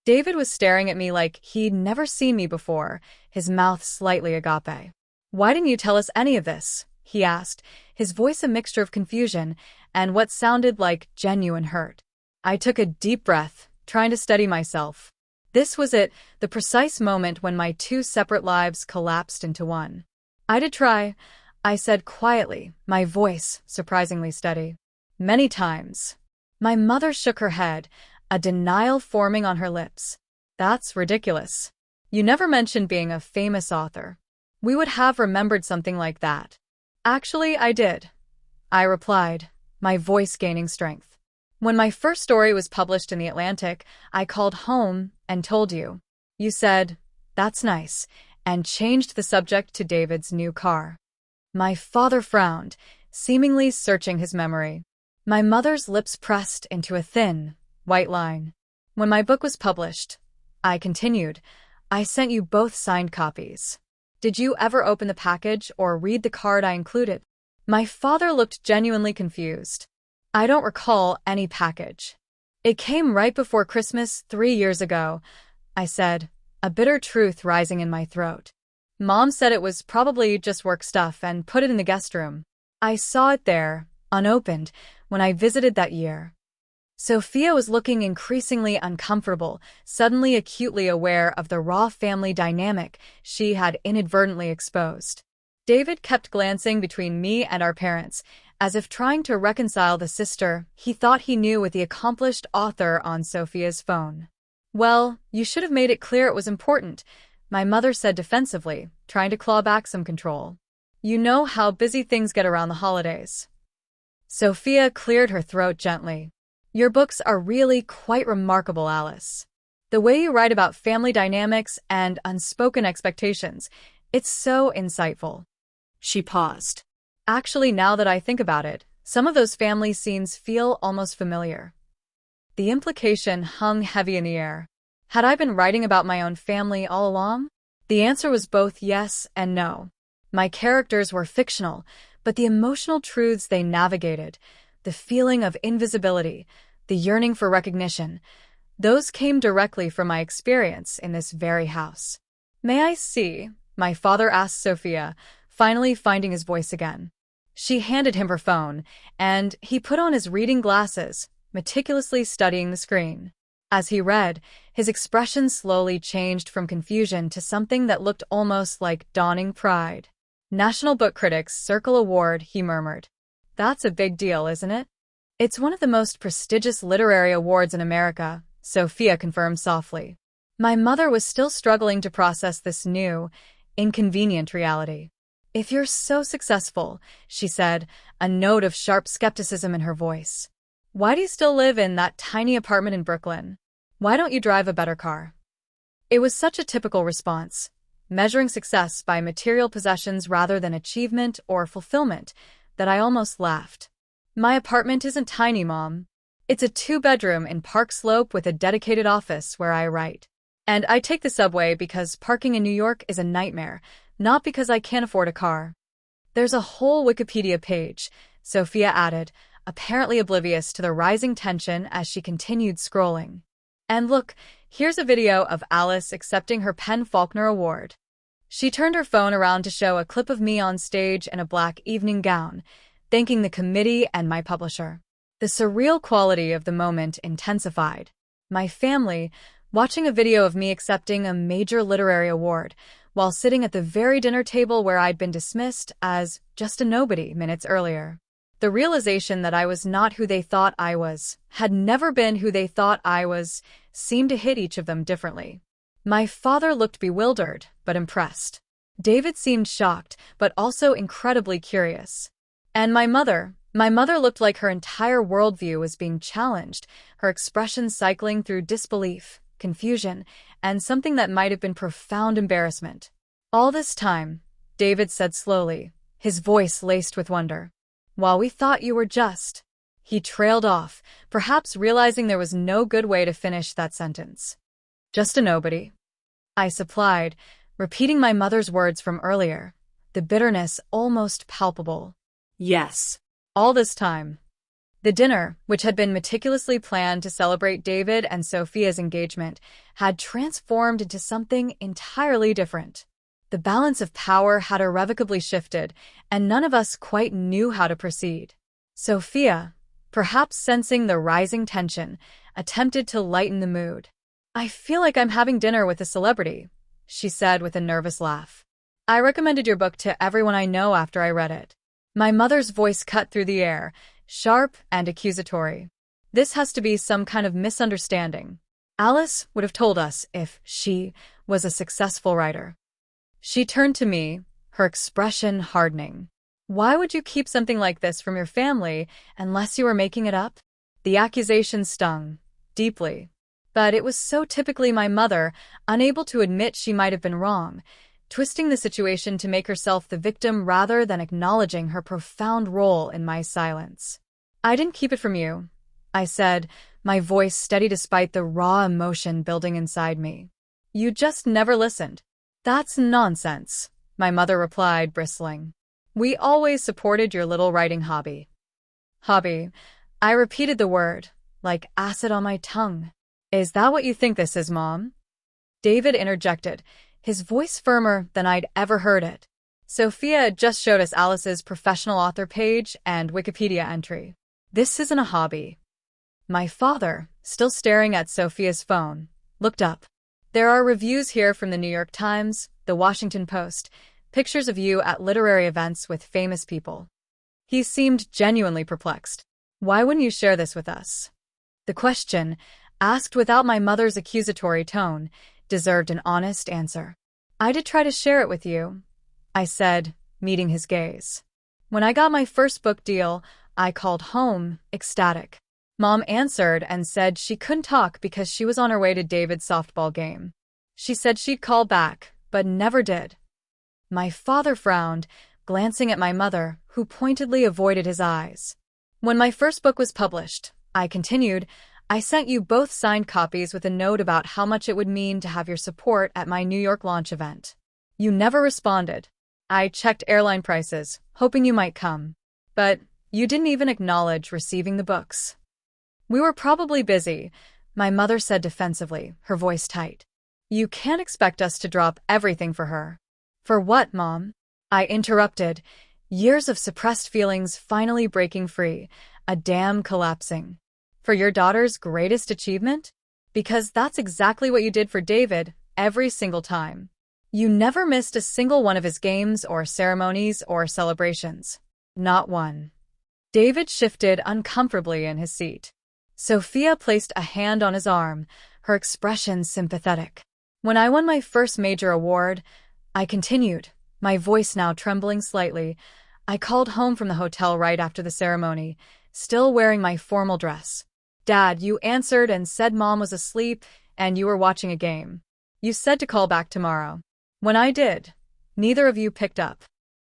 [SPEAKER 1] David was staring at me like he'd never seen me before, his mouth slightly agape. "Why didn't you tell us any of this?" he asked, his voice a mixture of confusion and what sounded like genuine hurt. I took a deep breath, trying to steady myself. This was it, the precise moment when my two separate lives collapsed into one. "I did try," I said quietly, my voice surprisingly steady. "Many times." My mother shook her head, a denial forming on her lips. "That's ridiculous. You never mentioned being a famous author. We would have remembered something like that." "Actually, I did," I replied, my voice gaining strength. "When my first story was published in The Atlantic, I called home and told you. You said, 'That's nice,' and changed the subject to David's new car." My father frowned, seemingly searching his memory. My mother's lips pressed into a thin, white line. "When my book was published," I continued, "I sent you both signed copies. Did you ever open the package or read the card I included?" My father looked genuinely confused. I don't recall any package. It came right before Christmas 3 years ago, I said, a bitter truth rising in my throat. Mom said it was probably just work stuff and put it in the guest room. I saw it there, unopened, when I visited that year. Sophia was looking increasingly uncomfortable, suddenly acutely aware of the raw family dynamic she had inadvertently exposed. David kept glancing between me and our parents, as if trying to reconcile the sister he thought he knew with the accomplished author on Sophia's phone. Well, you should have made it clear it was important, my mother said defensively, trying to claw back some control. You know how busy things get around the holidays. Sophia cleared her throat gently. Your books are really quite remarkable, Alice. The way you write about family dynamics and unspoken expectations, it's so insightful. She paused. Actually, now that I think about it, some of those family scenes feel almost familiar. The implication hung heavy in the air. Had I been writing about my own family all along? The answer was both yes and no. My characters were fictional, but the emotional truths they navigated, the feeling of invisibility, the yearning for recognition, those came directly from my experience in this very house. May I see? My father asked Sophia, finally finding his voice again. She handed him her phone, and he put on his reading glasses, meticulously studying the screen. As he read, his expression slowly changed from confusion to something that looked almost like dawning pride. National Book Critics Circle Award, he murmured. That's a big deal, isn't it? It's one of the most prestigious literary awards in America, Sophia confirmed softly. My mother was still struggling to process this new, inconvenient reality. If you're so successful, she said, a note of sharp skepticism in her voice. Why do you still live in that tiny apartment in Brooklyn? Why don't you drive a better car? It was such a typical response, measuring success by material possessions rather than achievement or fulfillment, that I almost laughed. My apartment isn't tiny, Mom. It's a 2-bedroom in Park Slope with a dedicated office where I write. And I take the subway because parking in New York is a nightmare, not because I can't afford a car. There's a whole Wikipedia page, Sophia added, apparently oblivious to the rising tension as she continued scrolling. And look, here's a video of Alice accepting her Penn Faulkner Award. She turned her phone around to show a clip of me on stage in a black evening gown, thanking the committee and my publisher. The surreal quality of the moment intensified. My family, watching a video of me accepting a major literary award, while sitting at the very dinner table where I'd been dismissed as just a nobody minutes earlier. The realization that I was not who they thought I was, had never been who they thought I was, seemed to hit each of them differently. My father looked bewildered, but impressed. David seemed shocked, but also incredibly curious. And my mother looked like her entire worldview was being challenged, her expression cycling through disbelief, confusion, and something that might have been profound embarrassment. All this time, David said slowly, his voice laced with wonder. While we thought you were just... He trailed off, perhaps realizing there was no good way to finish that sentence. Just a nobody. I supplied, repeating my mother's words from earlier, the bitterness almost palpable. Yes. All this time. The dinner, which had been meticulously planned to celebrate David and Sophia's engagement, had transformed into something entirely different. The balance of power had irrevocably shifted, and none of us quite knew how to proceed. Sophia, perhaps sensing the rising tension, attempted to lighten the mood. I feel like I'm having dinner with a celebrity, she said with a nervous laugh. I recommended your book to everyone I know after I read it. My mother's voice cut through the air, sharp and accusatory. This has to be some kind of misunderstanding. Alice would have told us if she was a successful writer. She turned to me, her expression hardening. Why would you keep something like this from your family unless you were making it up? The accusation stung, deeply. But it was so typically my mother, unable to admit she might have been wrong, twisting the situation to make herself the victim rather than acknowledging her profound role in my silence. I didn't keep it from you, I said, my voice steady despite the raw emotion building inside me. You just never listened. That's nonsense, my mother replied, bristling. We always supported your little writing hobby. Hobby. I repeated the word, like acid on my tongue. Is that what you think this is, Mom? David interjected, his voice firmer than I'd ever heard it. Sophia just showed us Alice's professional author page and Wikipedia entry. This isn't a hobby. My father, still staring at Sophia's phone, looked up. There are reviews here from the New York Times, the Washington Post, pictures of you at literary events with famous people. He seemed genuinely perplexed. Why wouldn't you share this with us? The question, asked without my mother's accusatory tone, deserved an honest answer. I did try to share it with you, I said, meeting his gaze. When I got my first book deal, I called home, ecstatic. Mom answered and said she couldn't talk because she was on her way to David's softball game. She said she'd call back, but never did. My father frowned, glancing at my mother, who pointedly avoided his eyes. When my first book was published, I continued, I sent you both signed copies with a note about how much it would mean to have your support at my New York launch event. You never responded. I checked airline prices, hoping you might come. But you didn't even acknowledge receiving the books. We were probably busy, my mother said defensively, her voice tight. You can't expect us to drop everything for her. For what, Mom? I interrupted, years of suppressed feelings finally breaking free, a dam collapsing. For your daughter's greatest achievement? Because that's exactly what you did for David, every single time. You never missed a single one of his games or ceremonies or celebrations. Not one. David shifted uncomfortably in his seat. Sophia placed a hand on his arm, her expression sympathetic. When I won my first major award, I continued, my voice now trembling slightly. I called home from the hotel right after the ceremony, still wearing my formal dress. Dad, you answered and said Mom was asleep and you were watching a game. You said to call back tomorrow. When I did, neither of you picked up.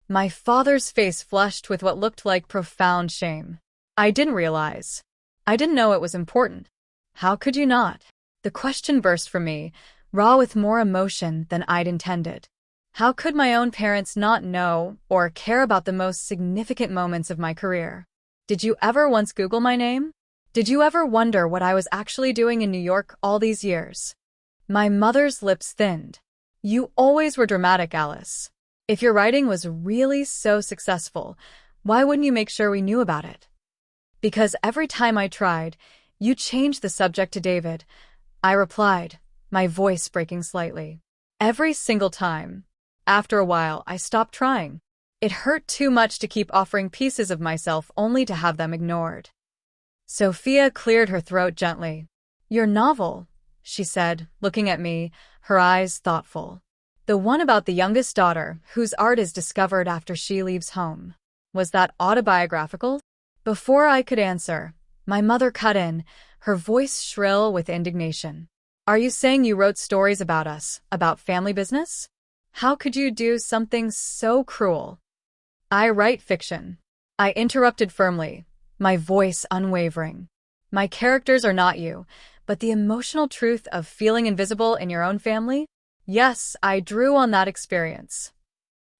[SPEAKER 1] My father's face flushed with what looked like profound shame. I didn't realize. I didn't know it was important. How could you not? The question burst from me, raw with more emotion than I'd intended. How could my own parents not know or care about the most significant moments of my career? Did you ever once Google my name? Did you ever wonder what I was actually doing in New York all these years? My mother's lips thinned. You always were dramatic, Alice. If your writing was really so successful, why wouldn't you make sure we knew about it? Because every time I tried, you changed the subject to David. I replied, my voice breaking slightly. Every single time. After a while, I stopped trying. It hurt too much to keep offering pieces of myself only to have them ignored. Sophia cleared her throat gently. Your novel, she said, looking at me, her eyes thoughtful. The one about the youngest daughter, whose art is discovered after she leaves home. Was that autobiographical? Before I could answer, my mother cut in, her voice shrill with indignation. Are you saying you wrote stories about us, about family business? How could you do something so cruel? I write fiction. I interrupted firmly, my voice unwavering. My characters are not you, but the emotional truth of feeling invisible in your own family? Yes, I drew on that experience.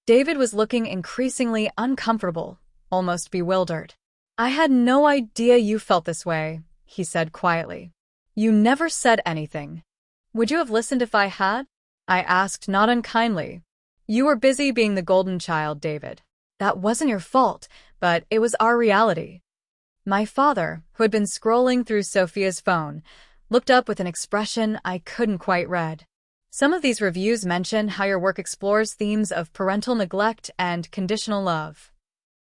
[SPEAKER 1] David was looking increasingly uncomfortable, almost bewildered. I had no idea you felt this way, he said quietly. You never said anything. Would you have listened if I had? I asked not unkindly. You were busy being the golden child, David. That wasn't your fault, but it was our reality. My father, who had been scrolling through Sophia's phone, looked up with an expression I couldn't quite read. Some of these reviews mention how your work explores themes of parental neglect and conditional love.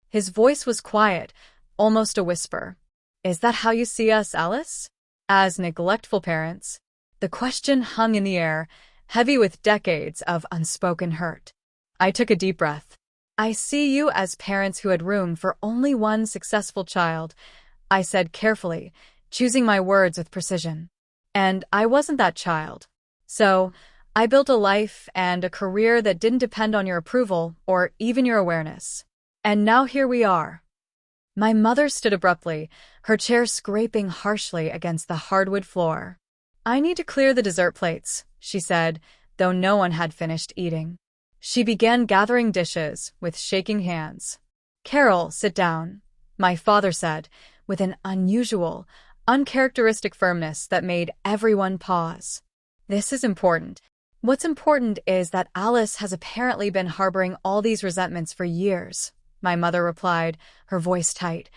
[SPEAKER 1] His voice was quiet, almost a whisper. Is that how you see us, Alice? As neglectful parents? The question hung in the air, heavy with decades of unspoken hurt. I took a deep breath. I see you as parents who had room for only one successful child, I said carefully, choosing my words with precision. And I wasn't that child. So, I built a life and a career that didn't depend on your approval or even your awareness. And now here we are. My mother stood abruptly, her chair scraping harshly against the hardwood floor. I need to clear the dessert plates, she said, though no one had finished eating. She began gathering dishes with shaking hands. Carol, sit down, my father said, with an unusual, uncharacteristic firmness that made everyone pause. This is important. What's important is that Alice has apparently been harboring all these resentments for years, my mother replied, her voice tight,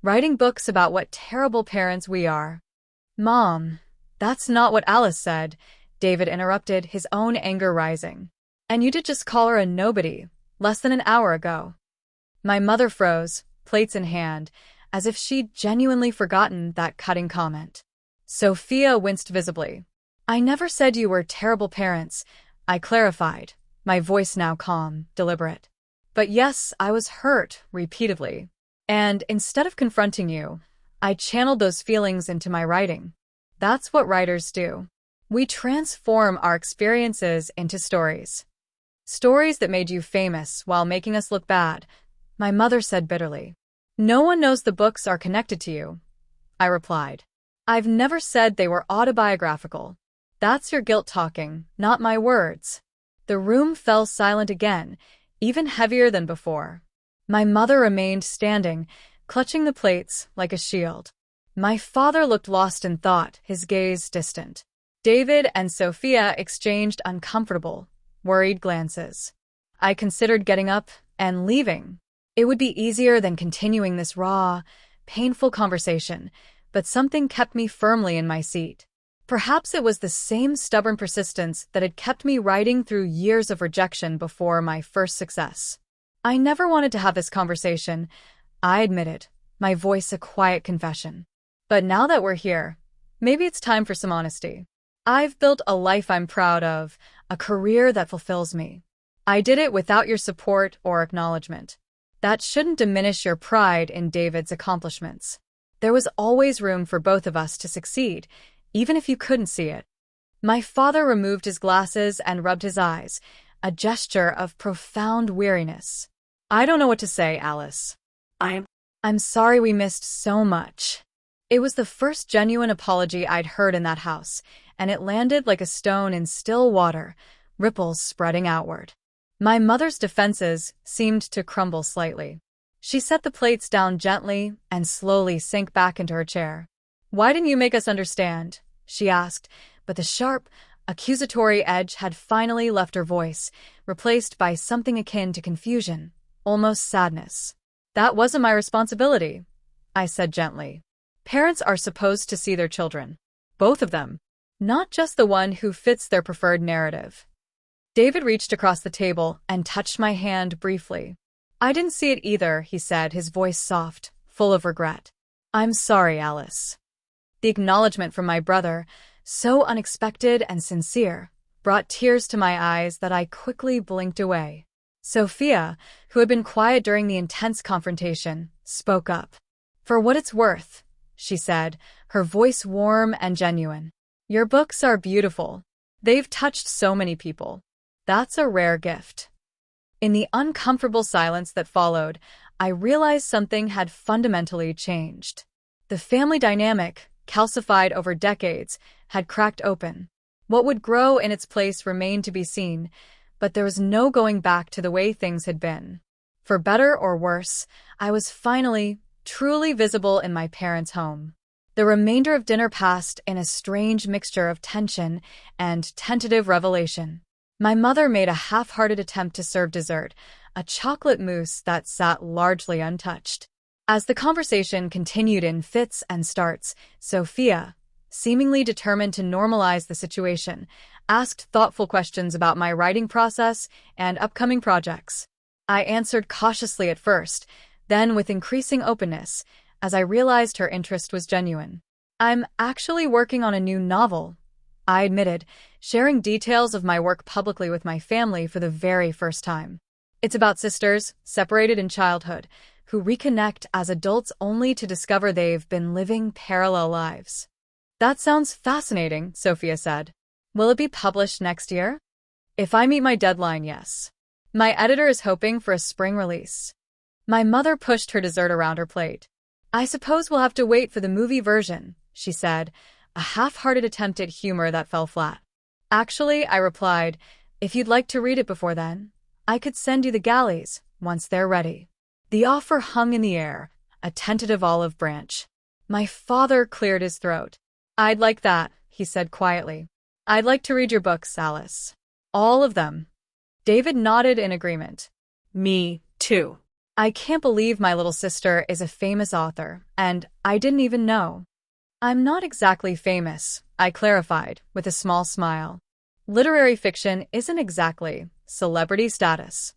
[SPEAKER 1] writing books about what terrible parents we are. Mom, that's not what Alice said, David interrupted, his own anger rising. And you did just call her a nobody, less than an hour ago. My mother froze, plates in hand, as if she'd genuinely forgotten that cutting comment. Sophia winced visibly. I never said you were terrible parents, I clarified, my voice now calm, deliberate. But yes, I was hurt, repeatedly. And instead of confronting you, I channeled those feelings into my writing. That's what writers do. We transform our experiences into stories. Stories that made you famous while making us look bad, my mother said bitterly. No one knows the books are connected to you, I replied. I've never said they were autobiographical. That's your guilt talking, not my words. The room fell silent again, even heavier than before. My mother remained standing, clutching the plates like a shield. My father looked lost in thought, his gaze distant. David and Sophia exchanged uncomfortable, worried glances. I considered getting up and leaving. It would be easier than continuing this raw, painful conversation, but something kept me firmly in my seat. Perhaps it was the same stubborn persistence that had kept me writing through years of rejection before my first success. I never wanted to have this conversation, I admitted, my voice a quiet confession. But now that we're here, maybe it's time for some honesty. I've built a life I'm proud of, a career that fulfills me. I did it without your support or acknowledgement. That shouldn't diminish your pride in David's accomplishments. There was always room for both of us to succeed, even if you couldn't see it. My father removed his glasses and rubbed his eyes, a gesture of profound weariness. I don't know what to say, Alice. I'm sorry we missed so much. It was the first genuine apology I'd heard in that house, and it landed like a stone in still water, ripples spreading outward. My mother's defenses seemed to crumble slightly. She set the plates down gently and slowly sank back into her chair. Why didn't you make us understand? She asked, but the sharp, accusatory edge had finally left her voice, replaced by something akin to confusion, almost sadness. That wasn't my responsibility, I said gently. Parents are supposed to see their children. Both of them. Not just the one who fits their preferred narrative. David reached across the table and touched my hand briefly. I didn't see it either, he said, his voice soft, full of regret. I'm sorry, Alice. The acknowledgement from my brother, so unexpected and sincere, brought tears to my eyes that I quickly blinked away. Sophia, who had been quiet during the intense confrontation, spoke up. For what it's worth, she said, her voice warm and genuine. Your books are beautiful. They've touched so many people. That's a rare gift. In the uncomfortable silence that followed, I realized something had fundamentally changed. The family dynamic, calcified over decades, had cracked open. What would grow in its place remained to be seen, but there was no going back to the way things had been. For better or worse, I was finally, truly visible in my parents' home. The remainder of dinner passed in a strange mixture of tension and tentative revelation. My mother made a half-hearted attempt to serve dessert, a chocolate mousse that sat largely untouched. As the conversation continued in fits and starts, Sophia, seemingly determined to normalize the situation, asked thoughtful questions about my writing process and upcoming projects. I answered cautiously at first, then with increasing openness, as I realized her interest was genuine. I'm actually working on a new novel, I admitted, sharing details of my work publicly with my family for the very first time. It's about sisters, separated in childhood, who reconnect as adults only to discover they've been living parallel lives. That sounds fascinating, Sophia said. Will it be published next year? If I meet my deadline, yes. My editor is hoping for a spring release. My mother pushed her dessert around her plate. I suppose we'll have to wait for the movie version, she said, a half-hearted attempt at humor that fell flat. Actually, I replied, if you'd like to read it before then, I could send you the galleys once they're ready. The offer hung in the air, a tentative olive branch. My father cleared his throat. I'd like that, he said quietly. I'd like to read your books, Alice. All of them. David nodded in agreement. Me, too. I can't believe my little sister is a famous author, and I didn't even know. I'm not exactly famous, I clarified, with a small smile. Literary fiction isn't exactly celebrity status.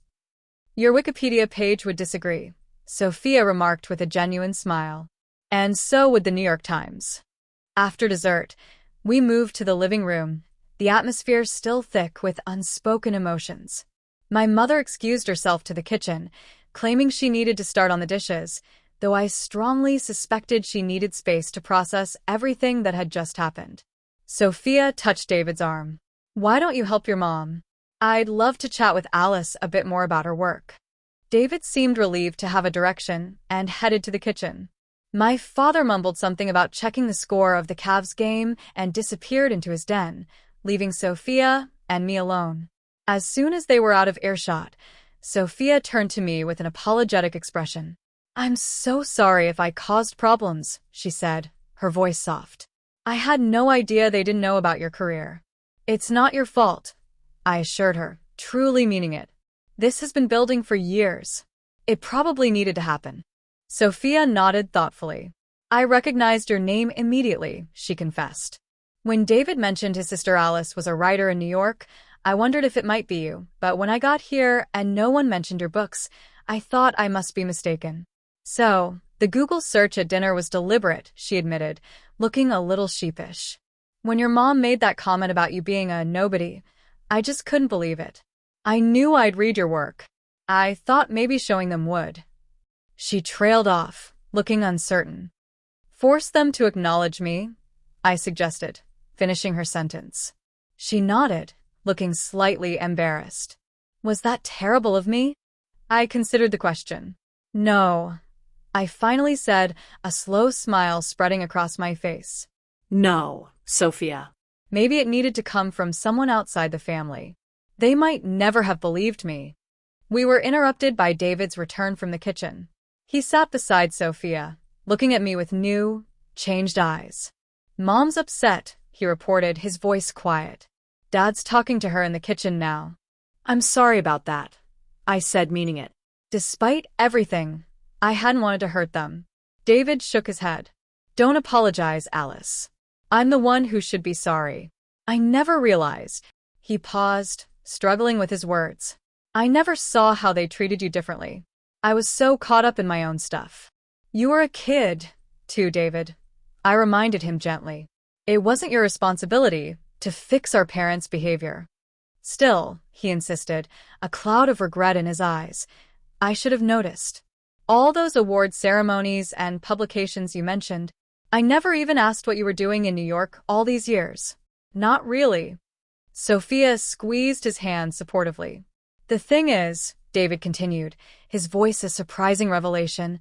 [SPEAKER 1] Your Wikipedia page would disagree, Sophia remarked with a genuine smile. And so would the New York Times. After dessert, we moved to the living room, the atmosphere still thick with unspoken emotions. My mother excused herself to the kitchen, claiming she needed to start on the dishes, though I strongly suspected she needed space to process everything that had just happened. Sophia touched David's arm. Why don't you help your mom? I'd love to chat with Alice a bit more about her work. David seemed relieved to have a direction and headed to the kitchen. My father mumbled something about checking the score of the Cavs game and disappeared into his den, leaving Sophia and me alone. As soon as they were out of earshot, Sophia turned to me with an apologetic expression. I'm so sorry if I caused problems, she said, her voice soft. I had no idea they didn't know about your career. It's not your fault, I assured her, truly meaning it. This has been building for years. It probably needed to happen. Sophia nodded thoughtfully. I recognized your name immediately, she confessed. When David mentioned his sister Alice was a writer in New York, I wondered if it might be you, but when I got here and no one mentioned your books, I thought I must be mistaken. So, the Google search at dinner was deliberate, she admitted, looking a little sheepish. When your mom made that comment about you being a nobody, I just couldn't believe it. I knew I'd read your work. I thought maybe showing them would. She trailed off, looking uncertain. Force them to acknowledge me, I suggested, finishing her sentence. She nodded, looking slightly embarrassed. Was that terrible of me? I considered the question. No, I finally said, a slow smile spreading across my face.
[SPEAKER 2] No, Sophia.
[SPEAKER 1] Maybe it needed to come from someone outside the family. They might never have believed me. We were interrupted by David's return from the kitchen. He sat beside Sophia, looking at me with new, changed eyes. Mom's upset, he reported, his voice quiet. Dad's talking to her in the kitchen now.
[SPEAKER 2] I'm sorry about that, I said, meaning it.
[SPEAKER 1] Despite everything, I hadn't wanted to hurt them. David shook his head. Don't apologize, Alice. I'm the one who should be sorry. I never realized. He paused, struggling with his words. I never saw how they treated you differently. I was so caught up in my own stuff. You were a kid, too, David. I reminded him gently. It wasn't your responsibility to fix our parents' behavior. Still, he insisted, a cloud of regret in his eyes. I should have noticed. All those award ceremonies and publications you mentioned, I never even asked what you were doing in New York all these years. Not really. Sophia squeezed his hand supportively. The thing is, David continued, his voice a surprising revelation,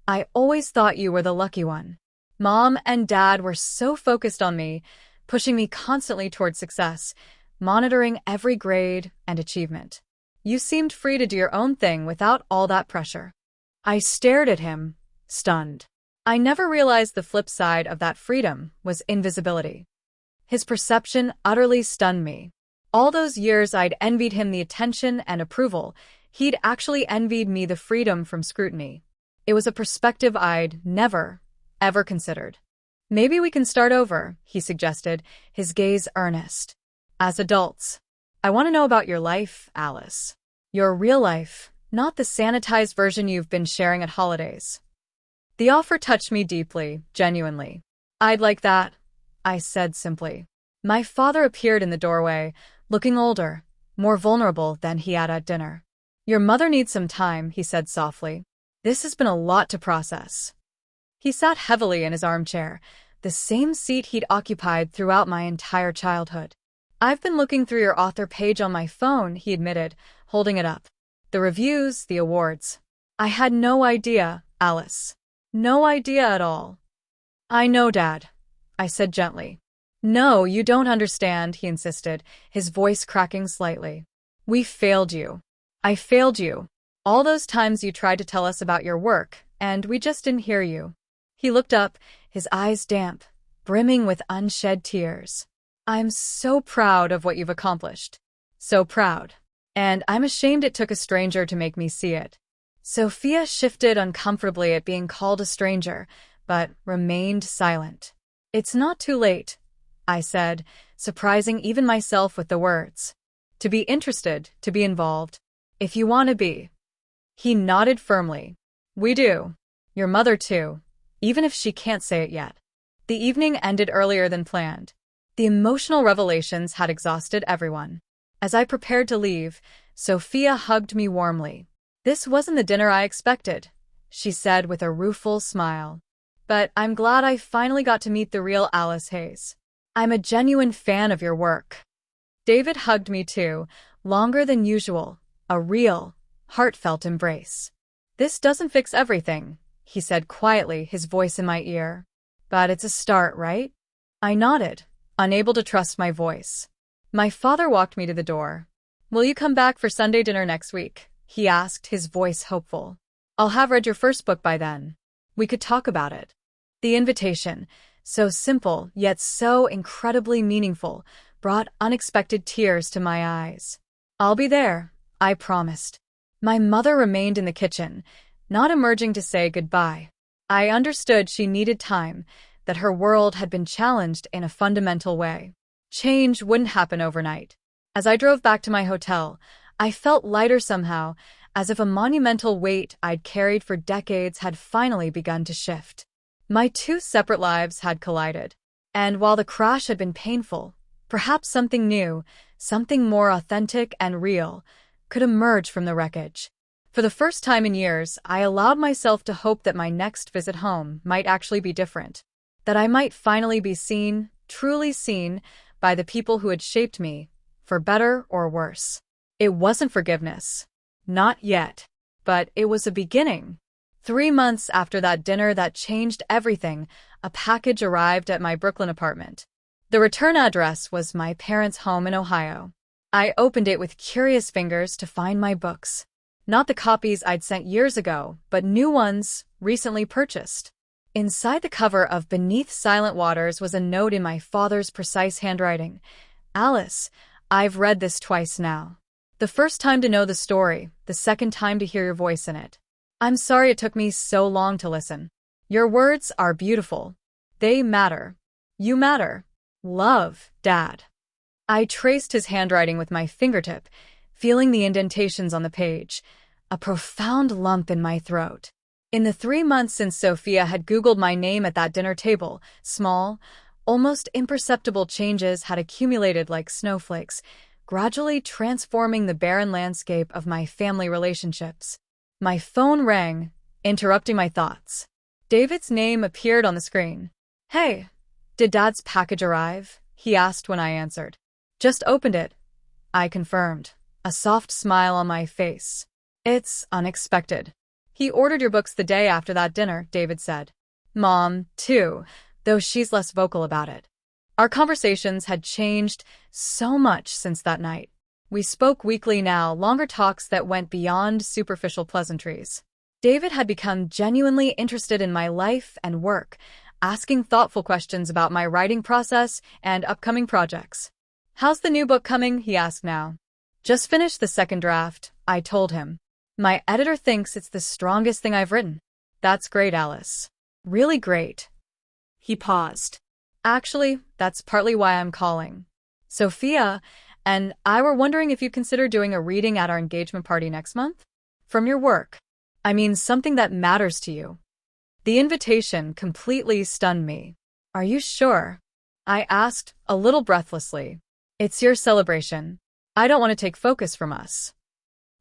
[SPEAKER 1] I always thought you were the lucky one. Mom and Dad were so focused on me, pushing me constantly toward success, monitoring every grade and achievement. You seemed free to do your own thing without all that pressure. I stared at him, stunned. I never realized the flip side of that freedom was invisibility. His perception utterly stunned me. All those years I'd envied him the attention and approval, he'd actually envied me the freedom from scrutiny. It was a perspective I'd never, ever considered. Maybe we can start over, he suggested, his gaze earnest. As adults, I want to know about your life, Alice. Your real life, not the sanitized version you've been sharing at holidays. The offer touched me deeply, genuinely. I'd like that, I said simply. My father appeared in the doorway, looking older, more vulnerable than he had at dinner. Your mother needs some time, he said softly. This has been a lot to process. He sat heavily in his armchair, the same seat he'd occupied throughout my entire childhood. I've been looking through your author page on my phone, he admitted, holding it up. The reviews, the awards. I had no idea, Alice. No idea at all. I know, Dad, I said gently. No, you don't understand, he insisted, his voice cracking slightly. We failed you. I failed you. All those times you tried to tell us about your work, and we just didn't hear you. He looked up, his eyes damp, brimming with unshed tears. "I'm so proud of what you've accomplished. So proud. And I'm ashamed it took a stranger to make me see it." Sophia shifted uncomfortably at being called a stranger, but remained silent. "It's not too late," I said, surprising even myself with the words. "To be interested, to be involved. If you want to be." He nodded firmly. "We do. Your mother too, even if she can't say it yet." The evening ended earlier than planned. The emotional revelations had exhausted everyone. As I prepared to leave, Sophia hugged me warmly. "This wasn't the dinner I expected," she said with a rueful smile. "But I'm glad I finally got to meet the real Alice Hayes. I'm a genuine fan of your work." David hugged me too, longer than usual, a real, heartfelt embrace. "This doesn't fix everything," he said quietly, his voice in my ear. "But it's a start, right?" I nodded, unable to trust my voice. My father walked me to the door. "Will you come back for Sunday dinner next week?" he asked, his voice hopeful. "I'll have read your first book by then. We could talk about it." The invitation, so simple yet so incredibly meaningful, brought unexpected tears to my eyes. "I'll be there," I promised. My mother remained in the kitchen, not emerging to say goodbye. I understood she needed time, that her world had been challenged in a fundamental way. Change wouldn't happen overnight. As I drove back to my hotel, I felt lighter somehow, as if a monumental weight I'd carried for decades had finally begun to shift. My two separate lives had collided. And while the crash had been painful, perhaps something new, something more authentic and real, could emerge from the wreckage. For the first time in years, I allowed myself to hope that my next visit home might actually be different. That I might finally be seen, truly seen, by the people who had shaped me, for better or worse. It wasn't forgiveness. Not yet. But it was a beginning. 3 months after that dinner that changed everything, a package arrived at my Brooklyn apartment. The return address was my parents' home in Ohio. I opened it with curious fingers to find my books. Not the copies I'd sent years ago, but new ones, recently purchased. Inside the cover of Beneath Silent Waters was a note in my father's precise handwriting. "Alice, I've read this twice now. The first time to know the story, the second time to hear your voice in it. I'm sorry it took me so long to listen. Your words are beautiful. They matter. You matter. Love, Dad." I traced his handwriting with my fingertip, feeling the indentations on the page, a profound lump in my throat. In the 3 months since Sophia had Googled my name at that dinner table, small, almost imperceptible changes had accumulated like snowflakes, gradually transforming the barren landscape of my family relationships. My phone rang, interrupting my thoughts. David's name appeared on the screen. "Hey, did Dad's package arrive?" he asked when I answered. "Just opened it," I confirmed, a soft smile on my face. "It's unexpected. He ordered your books the day after that dinner," David said. "Mom, too, though she's less vocal about it." Our conversations had changed so much since that night. We spoke weekly now, longer talks that went beyond superficial pleasantries. David had become genuinely interested in my life and work, asking thoughtful questions about my writing process and upcoming projects. "How's the new book coming?" he asked now. "Just finished the second draft," I told him. "My editor thinks it's the strongest thing I've written." "That's great, Alice. Really great." He paused. "Actually, that's partly why I'm calling. Sophia and I were wondering if you'd consider doing a reading at our engagement party next month? From your work. I mean, something that matters to you." The invitation completely stunned me. "Are you sure?" I asked, a little breathlessly. "It's your celebration. I don't want to take focus from us."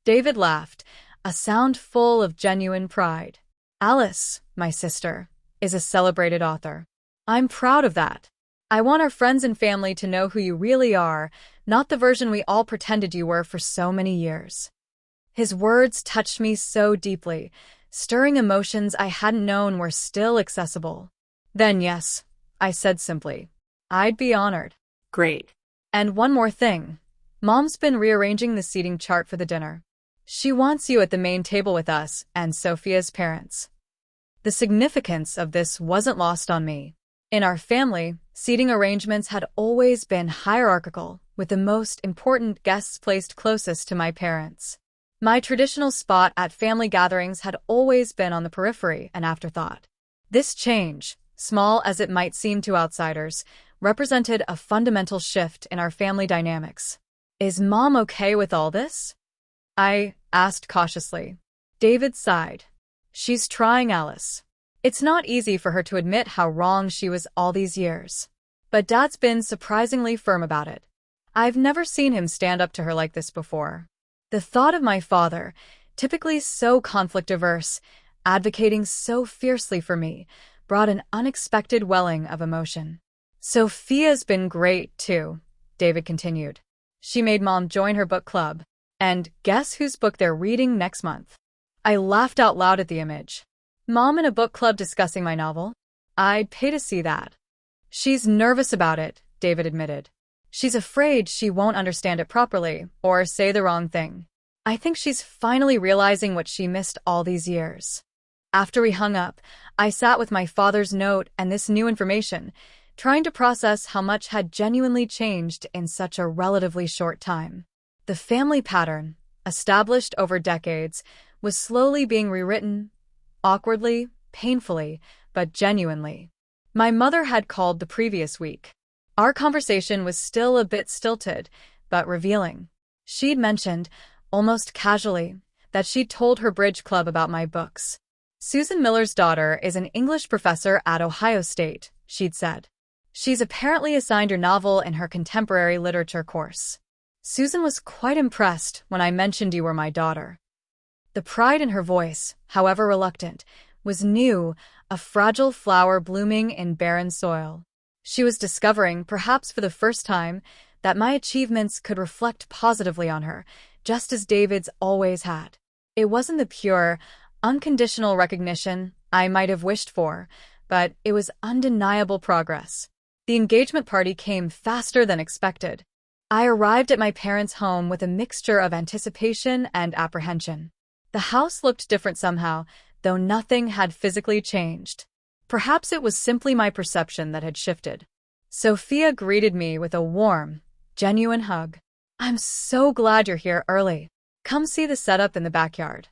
[SPEAKER 1] David laughed, a sound full of genuine pride. "Alice, my sister, is a celebrated author. I'm proud of that. I want our friends and family to know who you really are, not the version we all pretended you were for so many years." His words touched me so deeply, stirring emotions I hadn't known were still accessible. "Then yes," I said simply. "I'd be honored."
[SPEAKER 2] "Great.
[SPEAKER 1] "And one more thing. Mom's been rearranging the seating chart for the dinner. She wants you at the main table with us and Sophia's parents." The significance of this wasn't lost on me. In our family, seating arrangements had always been hierarchical, with the most important guests placed closest to my parents. My traditional spot at family gatherings had always been on the periphery, an afterthought. This change, small as it might seem to outsiders, represented a fundamental shift in our family dynamics. Is Mom okay with all this? I asked cautiously. David sighed. She's trying, Alice. It's not easy for her to admit how wrong she was all these years. But Dad's been surprisingly firm about it. I've never seen him stand up to her like this before. The thought of my father, typically so conflict-averse, advocating so fiercely for me, brought an unexpected welling of emotion. Sophia's been great, too, David continued. She made Mom join her book club. And guess whose book they're reading next month? I laughed out loud at the image. Mom in a book club discussing my novel? I'd pay to see that. She's nervous about it, David admitted. She's afraid she won't understand it properly or say the wrong thing. I think she's finally realizing what she missed all these years. After we hung up, I sat with my father's note and this new information, trying to process how much had genuinely changed in such a relatively short time. The family pattern, established over decades, was slowly being rewritten, awkwardly, painfully, but genuinely. My mother had called the previous week. Our conversation was still a bit stilted, but revealing. She'd mentioned, almost casually, that she'd told her bridge club about my books. Susan Miller's daughter is an English professor at Ohio State, she'd said. She's apparently assigned your novel in her contemporary literature course. Susan was quite impressed when I mentioned you were my daughter. The pride in her voice, however reluctant, was new, a fragile flower blooming in barren soil. She was discovering, perhaps for the first time, that my achievements could reflect positively on her, just as David's always had. It wasn't the pure, unconditional recognition I might have wished for, but it was undeniable progress. The engagement party came faster than expected. I arrived at my parents' home with a mixture of anticipation and apprehension. The house looked different somehow, though nothing had physically changed. Perhaps it was simply my perception that had shifted. Sophia greeted me with a warm, genuine hug. I'm so glad you're here early. Come see the setup in the backyard.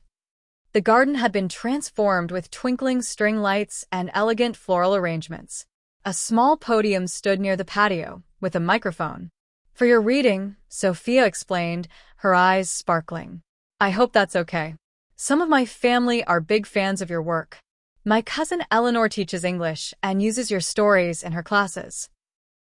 [SPEAKER 1] The garden had been transformed with twinkling string lights and elegant floral arrangements. A small podium stood near the patio, with a microphone. For your reading, Sophia explained, her eyes sparkling. I hope that's okay. Some of my family are big fans of your work. My cousin Eleanor teaches English and uses your stories in her classes.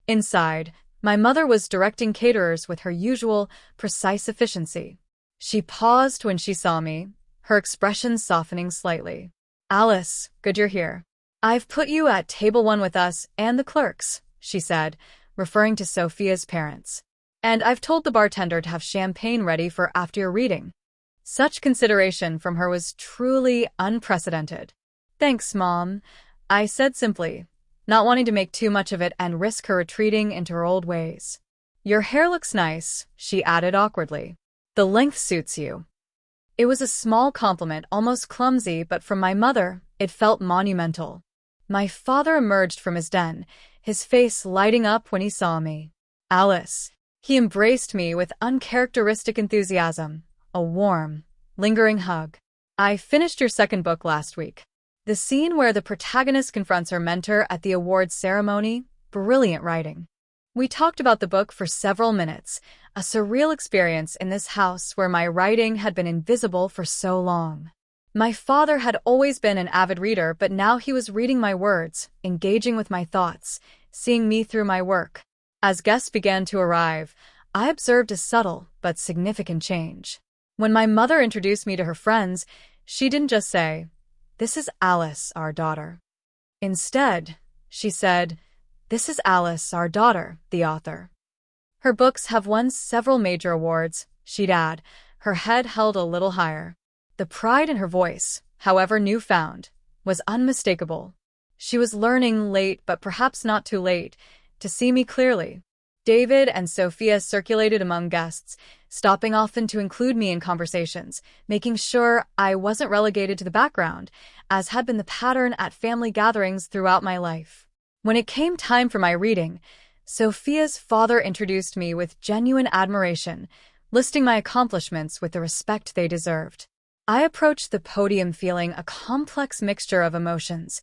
[SPEAKER 1] Inside, my mother was directing caterers with her usual, precise efficiency. She paused when she saw me, her expression softening slightly. Alice, good you're here. I've put you at table 1 with us and the clerks, she said, referring to Sophia's parents. And I've told the bartender to have champagne ready for after your reading. Such consideration from her was truly unprecedented. Thanks, Mom, I said simply, not wanting to make too much of it and risk her retreating into her old ways. Your hair looks nice, she added awkwardly. The length suits you. It was a small compliment, almost clumsy, but from my mother, it felt monumental. My father emerged from his den, his face lighting up when he saw me. Alice. He embraced me with uncharacteristic enthusiasm, a warm, lingering hug. I finished your second book last week. The scene where the protagonist confronts her mentor at the awards ceremony, brilliant writing. We talked about the book for several minutes, a surreal experience in this house where my writing had been invisible for so long. My father had always been an avid reader, but now he was reading my words, engaging with my thoughts, seeing me through my work. As guests began to arrive, I observed a subtle but significant change. When my mother introduced me to her friends, she didn't just say, "This is Alice, our daughter." Instead, she said, "This is Alice, our daughter, the author." Her books have won several major awards, she'd add, her head held a little higher. The pride in her voice, however newfound, was unmistakable. She was learning late, but perhaps not too late, to see me clearly. David and Sophia circulated among guests, stopping often to include me in conversations, making sure I wasn't relegated to the background, as had been the pattern at family gatherings throughout my life. When it came time for my reading, Sophia's father introduced me with genuine admiration, listing my accomplishments with the respect they deserved. I approached the podium feeling a complex mixture of emotions: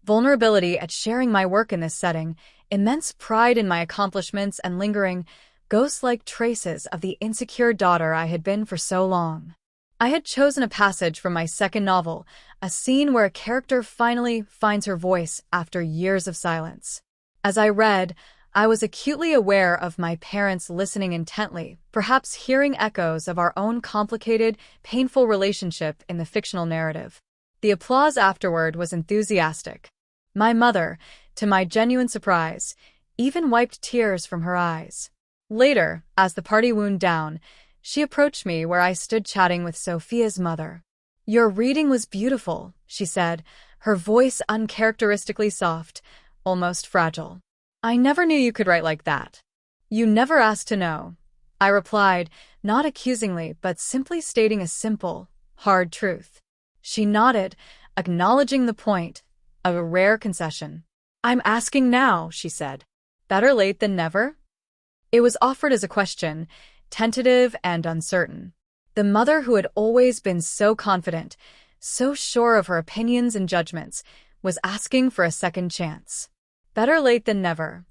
[SPEAKER 1] vulnerability at sharing my work in this setting, immense pride in my accomplishments, and lingering, ghost-like traces of the insecure daughter I had been for so long. I had chosen a passage from my second novel, a scene where a character finally finds her voice after years of silence. As I read, I was acutely aware of my parents listening intently, perhaps hearing echoes of our own complicated, painful relationship in the fictional narrative. The applause afterward was enthusiastic. My mother, to my genuine surprise, even wiped tears from her eyes. Later, as the party wound down, she approached me where I stood chatting with Sophia's mother. "Your reading was beautiful," she said, her voice uncharacteristically soft, almost fragile. "I never knew you could write like that." "You never asked to know," I replied, not accusingly but simply stating a simple, hard truth. She nodded, acknowledging the point, a rare concession. "I'm asking now," she said. "Better late than never?" It was offered as a question, tentative and uncertain. The mother who had always been so confident, so sure of her opinions and judgments, was asking for a second chance. Better late than never.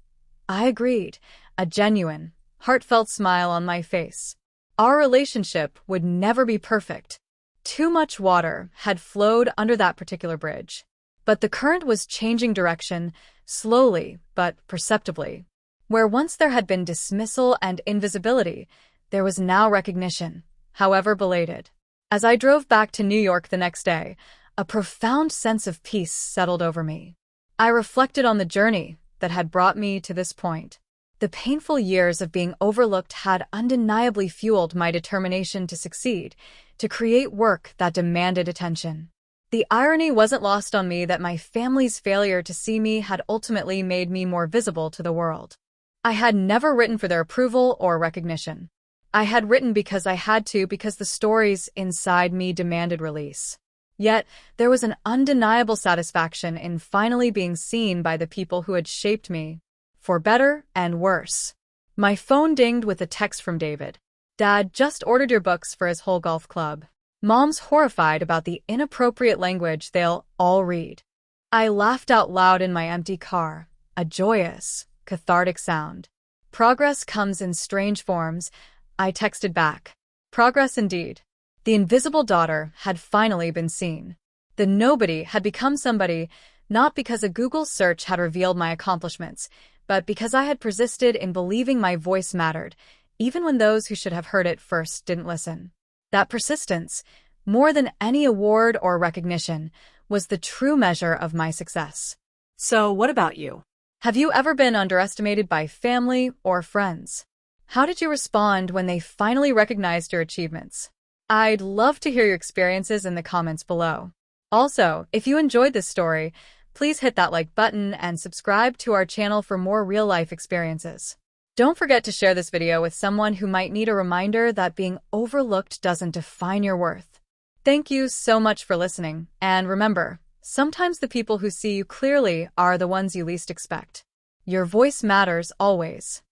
[SPEAKER 1] I agreed, a genuine, heartfelt smile on my face. Our relationship would never be perfect. Too much water had flowed under that particular bridge. But the current was changing direction, slowly but perceptibly. Where once there had been dismissal and invisibility, there was now recognition, however belated. As I drove back to New York the next day, a profound sense of peace settled over me. I reflected on the journey that had brought me to this point. The painful years of being overlooked had undeniably fueled my determination to succeed, to create work that demanded attention. The irony wasn't lost on me that my family's failure to see me had ultimately made me more visible to the world. I had never written for their approval or recognition. I had written because I had to, because the stories inside me demanded release. Yet, there was an undeniable satisfaction in finally being seen by the people who had shaped me, for better and worse. My phone dinged with a text from David. "Dad just ordered your books for his whole golf club. Mom's horrified about the inappropriate language they'll all read." I laughed out loud in my empty car, a joyous, cathartic sound. "Progress comes in strange forms," I texted back. Progress indeed. The invisible daughter had finally been seen. The nobody had become somebody, not because a Google search had revealed my accomplishments, but because I had persisted in believing my voice mattered, even when those who should have heard it first didn't listen. That persistence, more than any award or recognition, was the true measure of my success.
[SPEAKER 2] So, what about you?
[SPEAKER 1] Have you ever been underestimated by family or friends? How did you respond when they finally recognized your achievements? I'd love to hear your experiences in the comments below. Also, if you enjoyed this story, please hit that like button and subscribe to our channel for more real-life experiences. Don't forget to share this video with someone who might need a reminder that being overlooked doesn't define your worth. Thank you so much for listening, and remember, sometimes the people who see you clearly are the ones you least expect. Your voice matters always.